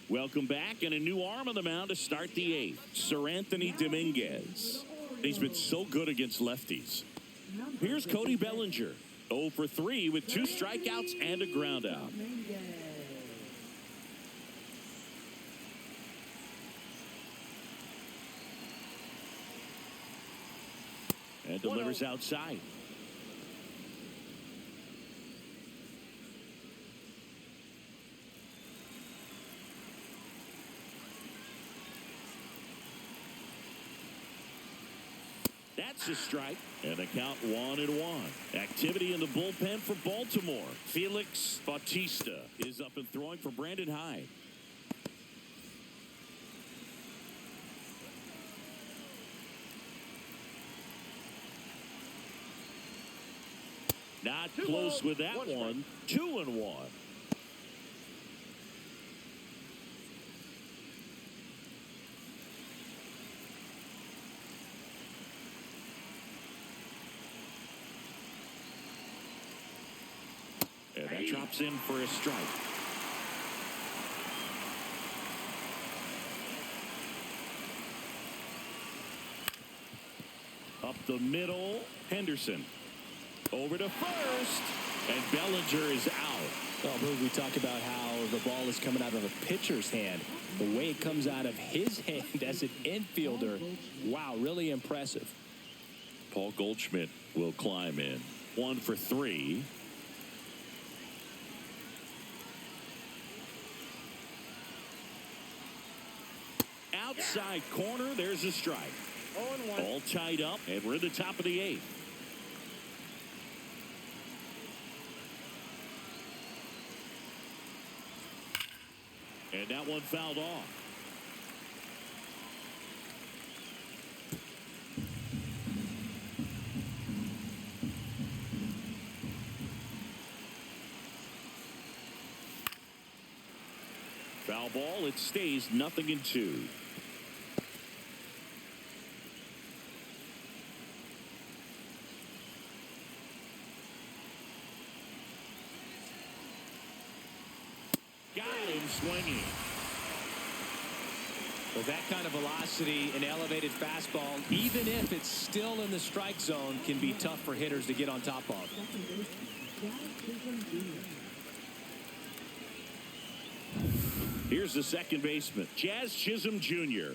Welcome back, and a new arm on the mound to start the 8th. Sir Anthony Dominguez. He's been so good against lefties. Here's Cody Bellinger. 0 for 3 with 2 strikeouts and a ground out. And delivers outside. That's a strike, and the count 1-1. Activity in the bullpen for Baltimore. Felix Bautista is up and throwing for Brandon Hyde. Not close with that one. 2-1. And that drops in for a strike. Up the middle, Henderson. Over to first, and Bellinger is out. Oh, Boog, we talk about how the ball is coming out of a pitcher's hand. The way it comes out of his hand as an infielder, wow, really impressive. Paul Goldschmidt will climb in. 1 for 3. Outside corner, there's a strike. 0-1. All tied up, and we're at the top of the 8th. And that one fouled off. Foul ball. It stays 0-2. Got him swinging. With that kind of velocity, an elevated fastball, even if it's still in the strike zone, can be tough for hitters to get on top of. Here's the second baseman, Jazz Chisholm Jr.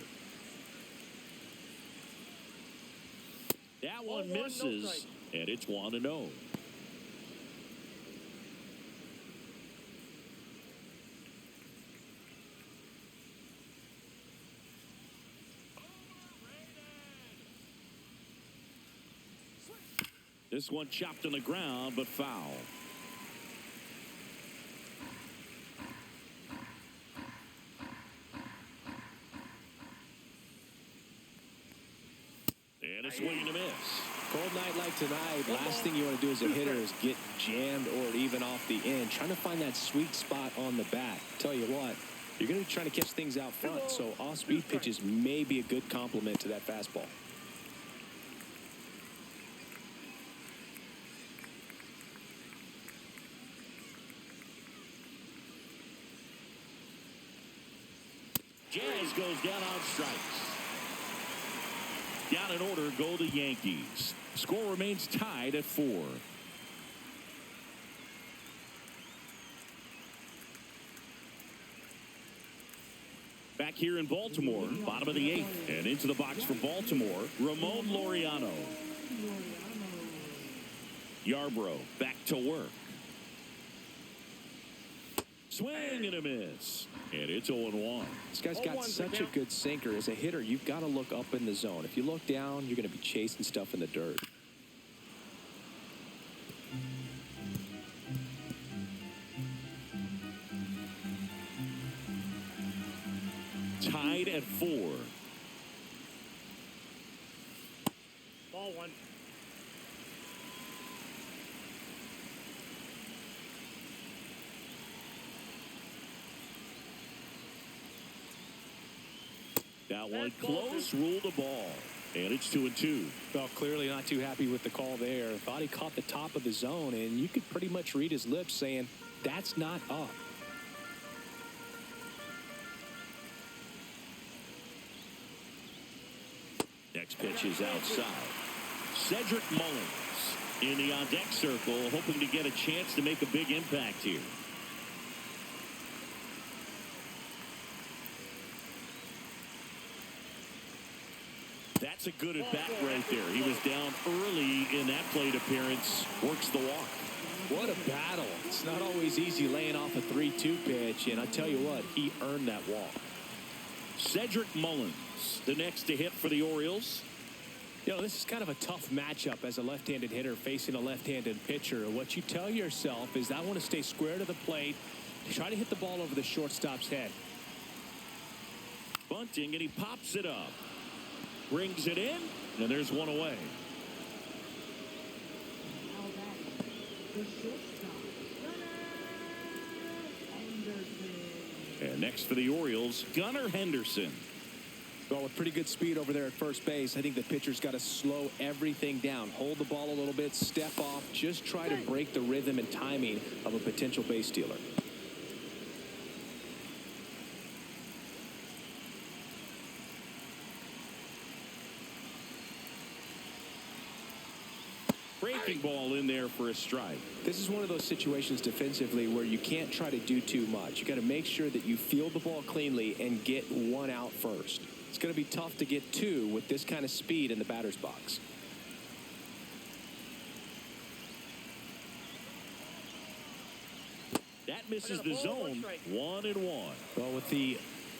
That one misses, and it's 1-0. This one chopped on the ground, but foul. And a swing and a miss. Cold night like tonight, last thing you want to do as a hitter is get jammed or even off the end. Trying to find that sweet spot on the bat. Tell you what, you're going to be trying to catch things out front, so off-speed pitches may be a good complement to that fastball. Jazz goes down on strikes. Down in order go the Yankees. Score remains tied at 4. Back here in Baltimore, bottom of the 8th, and into the box for Baltimore, Ramon Laureano. Yarbrough back to work. Swing and a miss. And it's 0-1. This guy's got such a good sinker. As a hitter, you've got to look up in the zone. If you look down, you're going to be chasing stuff in the dirt. Tied at 4. Ball 1. That one close, ruled the ball. And it's 2-2. Well, clearly not too happy with the call there. Thought he caught the top of the zone, and you could pretty much read his lips saying, that's not up. Next pitch is outside. Cedric Mullins in the on-deck circle, hoping to get a chance to make a big impact here. That's a good at-bat right there. He was down early in that plate appearance. Works the walk. What a battle. It's not always easy laying off a 3-2 pitch, and I tell you what, he earned that walk. Cedric Mullins, the next to hit for the Orioles. You know, this is kind of a tough matchup as a left-handed hitter facing a left-handed pitcher. What you tell yourself is, I want to stay square to the plate, try to hit the ball over the shortstop's head. Bunting, and he pops it up. Brings it in, and there's one away. And next for the Orioles, Gunnar Henderson. Well, with pretty good speed over there at first base, I think the pitcher's got to slow everything down. Hold the ball a little bit, step off, just try to break the rhythm and timing of a potential base stealer. Breaking ball in there for a strike. This is one of those situations defensively where you can't try to do too much. You got to make sure that you field the ball cleanly and get one out first. It's going to be tough to get two with this kind of speed in the batter's box. That misses the zone. 1-1. Well, with the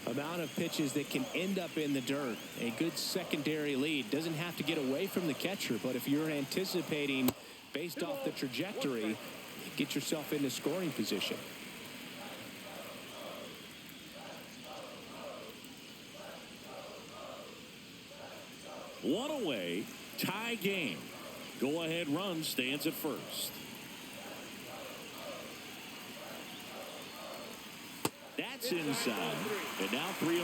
amount of pitches that can end up in the dirt, a good secondary lead doesn't have to get away from the catcher, but if you're anticipating based off the trajectory, get yourself into scoring position. One away, tie game. Go ahead run stands at first. That That's inside. And now 3-1.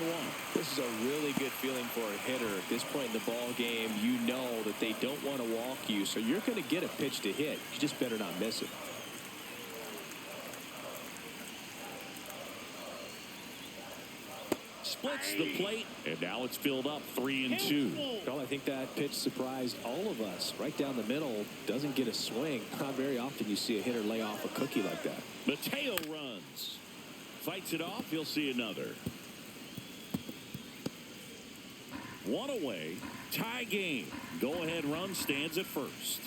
This is a really good feeling for a hitter. At this point in the ball game, you know that they don't want to walk you, so you're going to get a pitch to hit. You just better not miss it. Splits the plate, and now it's filled up 3-2. Well, I think that pitch surprised all of us. Right down the middle, doesn't get a swing. Not very often you see a hitter lay off a cookie like that. Mateo runs. Fights it off. He'll see another. One away. Tie game. Go-ahead run stands at first.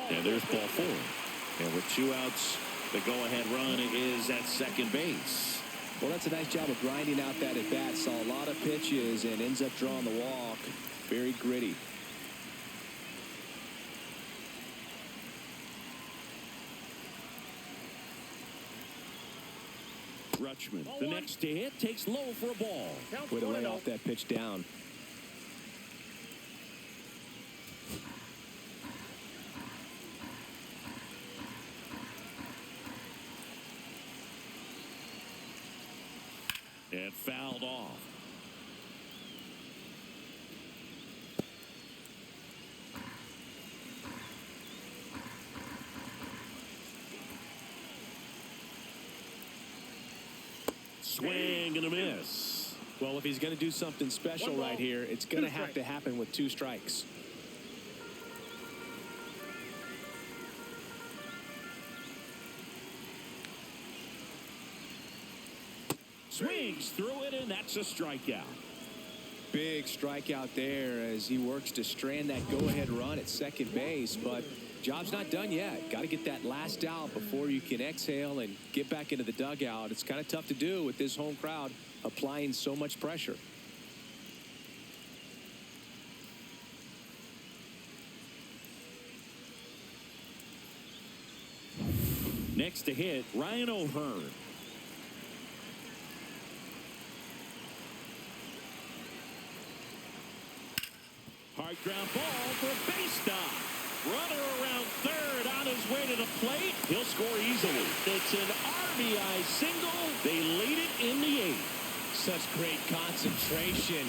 And there's ball 4. And with 2 outs, the go-ahead run is at second base. Well, that's a nice job of grinding out that at-bat. Saw a lot of pitches and ends up drawing the walk. Very gritty. Rutschman, the next to hit, takes low for a ball. Way to lay off that pitch down. And fouled off. Swing and a miss. Well, if he's going to do something special right here, it's going to have to happen with 2 strikes. Swings through it, and that's a strikeout. Big strikeout there as he works to strand that go-ahead run at second base, but job's not done yet. Got to get that last out before you can exhale and get back into the dugout. It's kind of tough to do with this home crowd applying so much pressure. Next to hit, Ryan O'Hearn. Hard ground ball for a base stop. Runner around third on his way to the plate. He'll score easily. It's an RBI single. They lead it in the 8th. Such great concentration.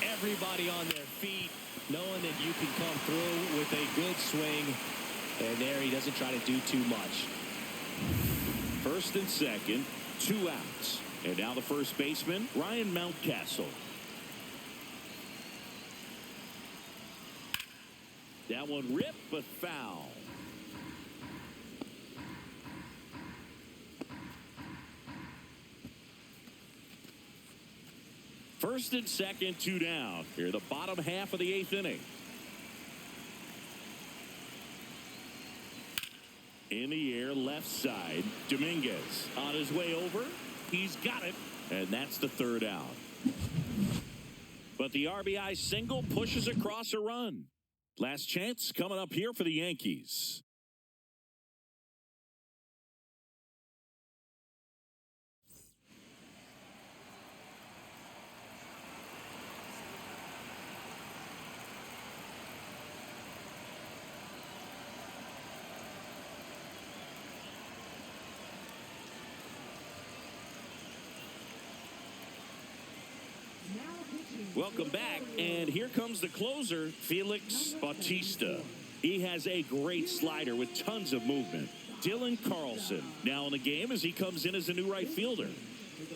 Everybody on their feet, knowing that you can come through with a good swing. And there he doesn't try to do too much. First and second, 2 outs. And now the first baseman, Ryan Mountcastle. That one ripped, but foul. First and second, 2 down. Here, the bottom half of the 8th inning. In the air, left side. Dominguez on his way over. He's got it, and that's the 3rd out. But the RBI single pushes across a run. Last chance coming up here for the Yankees. Welcome back, and here comes the closer, Felix Bautista. He has a great slider with tons of movement. Dylan Carlson now in the game as he comes in as a new right fielder.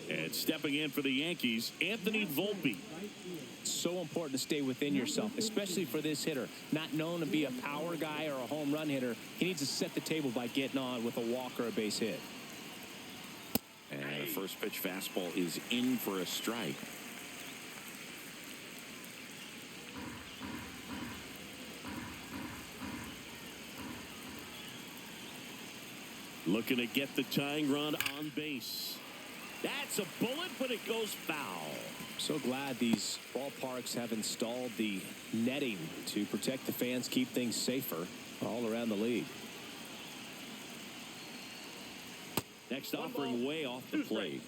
And stepping in for the Yankees, Anthony Volpe. So important to stay within yourself, especially for this hitter. Not known to be a power guy or a home run hitter. He needs to set the table by getting on with a walk or a base hit. And the first pitch fastball is in for a strike. Looking to get the tying run on base. That's a bullet, but it goes foul. So glad these ballparks have installed the netting to protect the fans, keep things safer all around the league. Next offering way off the plate.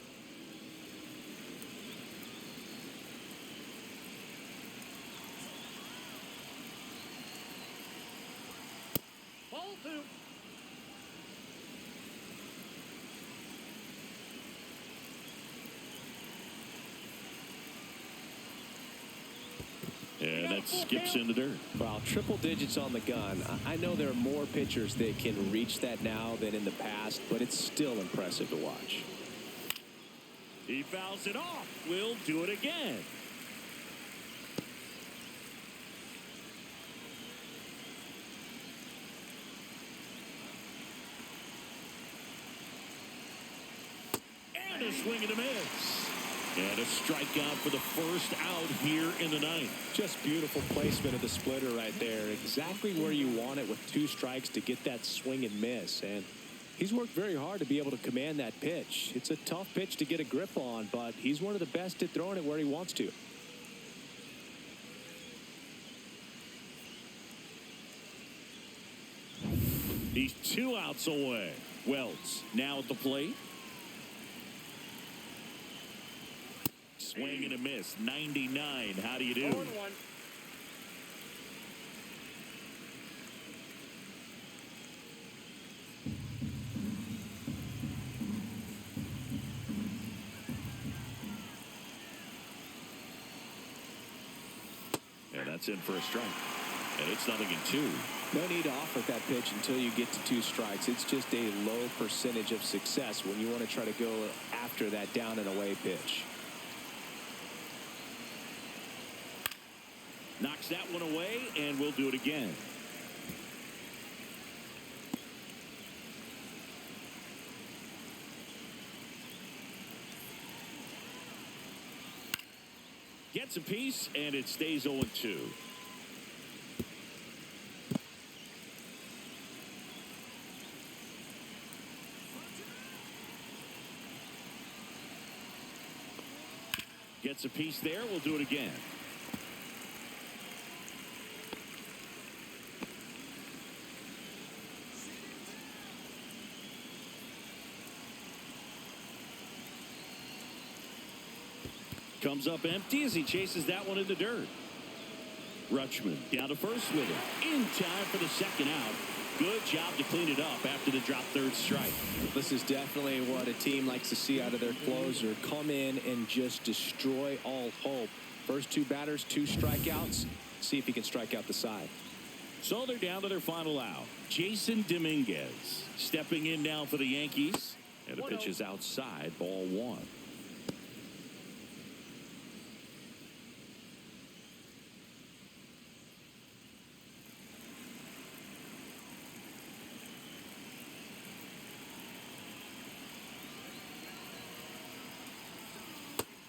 Ball 2. And that skips in the dirt. Wow, triple digits on the gun. I know there are more pitchers that can reach that now than in the past, but it's still impressive to watch. He fouls it off. We'll do it again. And a swing and a miss. And a strikeout for the first out here in the ninth. Just beautiful placement of the splitter right there. Exactly where you want it with 2 strikes to get that swing and miss. And he's worked very hard to be able to command that pitch. It's a tough pitch to get a grip on, but he's one of the best at throwing it where he wants to. He's 2 outs away. Wells now at the plate. Swing and a miss. 99. How do you do? 0-1. And that's in for a strike. And it's 0-2. No need to offer that pitch until you get to 2 strikes. It's just a low percentage of success when you want to try to go after that down and away pitch. Knocks that one away, and we'll do it again. Gets a piece, and it stays 0-2. Gets a piece there. We'll do it again. Comes up empty as he chases that one in the dirt. Rutschman down to first with it. In time for the second out. Good job to clean it up after the drop third strike. This is definitely what a team likes to see out of their closer. Come in and just destroy all hope. First 2 batters, 2 strikeouts. See if he can strike out the side. So they're down to their final out. Jason Dominguez stepping in now for the Yankees. And the pitch is outside, ball 1.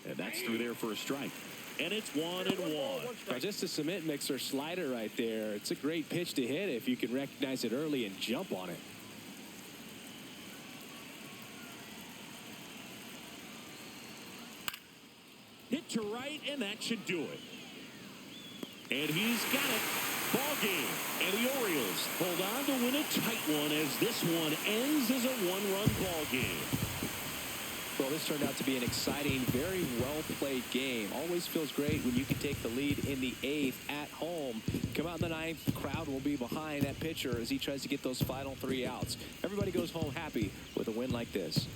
And that's through there for a strike. And it's 1-1. Now just a cement mixer slider right there. It's a great pitch to hit if you can recognize it early and jump on it. Hit to right, and that should do it. And he's got it. Ball game. And the Orioles hold on to win a tight one as this one ends as a 1-run ball game. Well, this turned out to be an exciting, very well-played game. Always feels great when you can take the lead in the 8th at home. Come out in the 9th, the crowd will be behind that pitcher as he tries to get those final 3 outs. Everybody goes home happy with a win like this.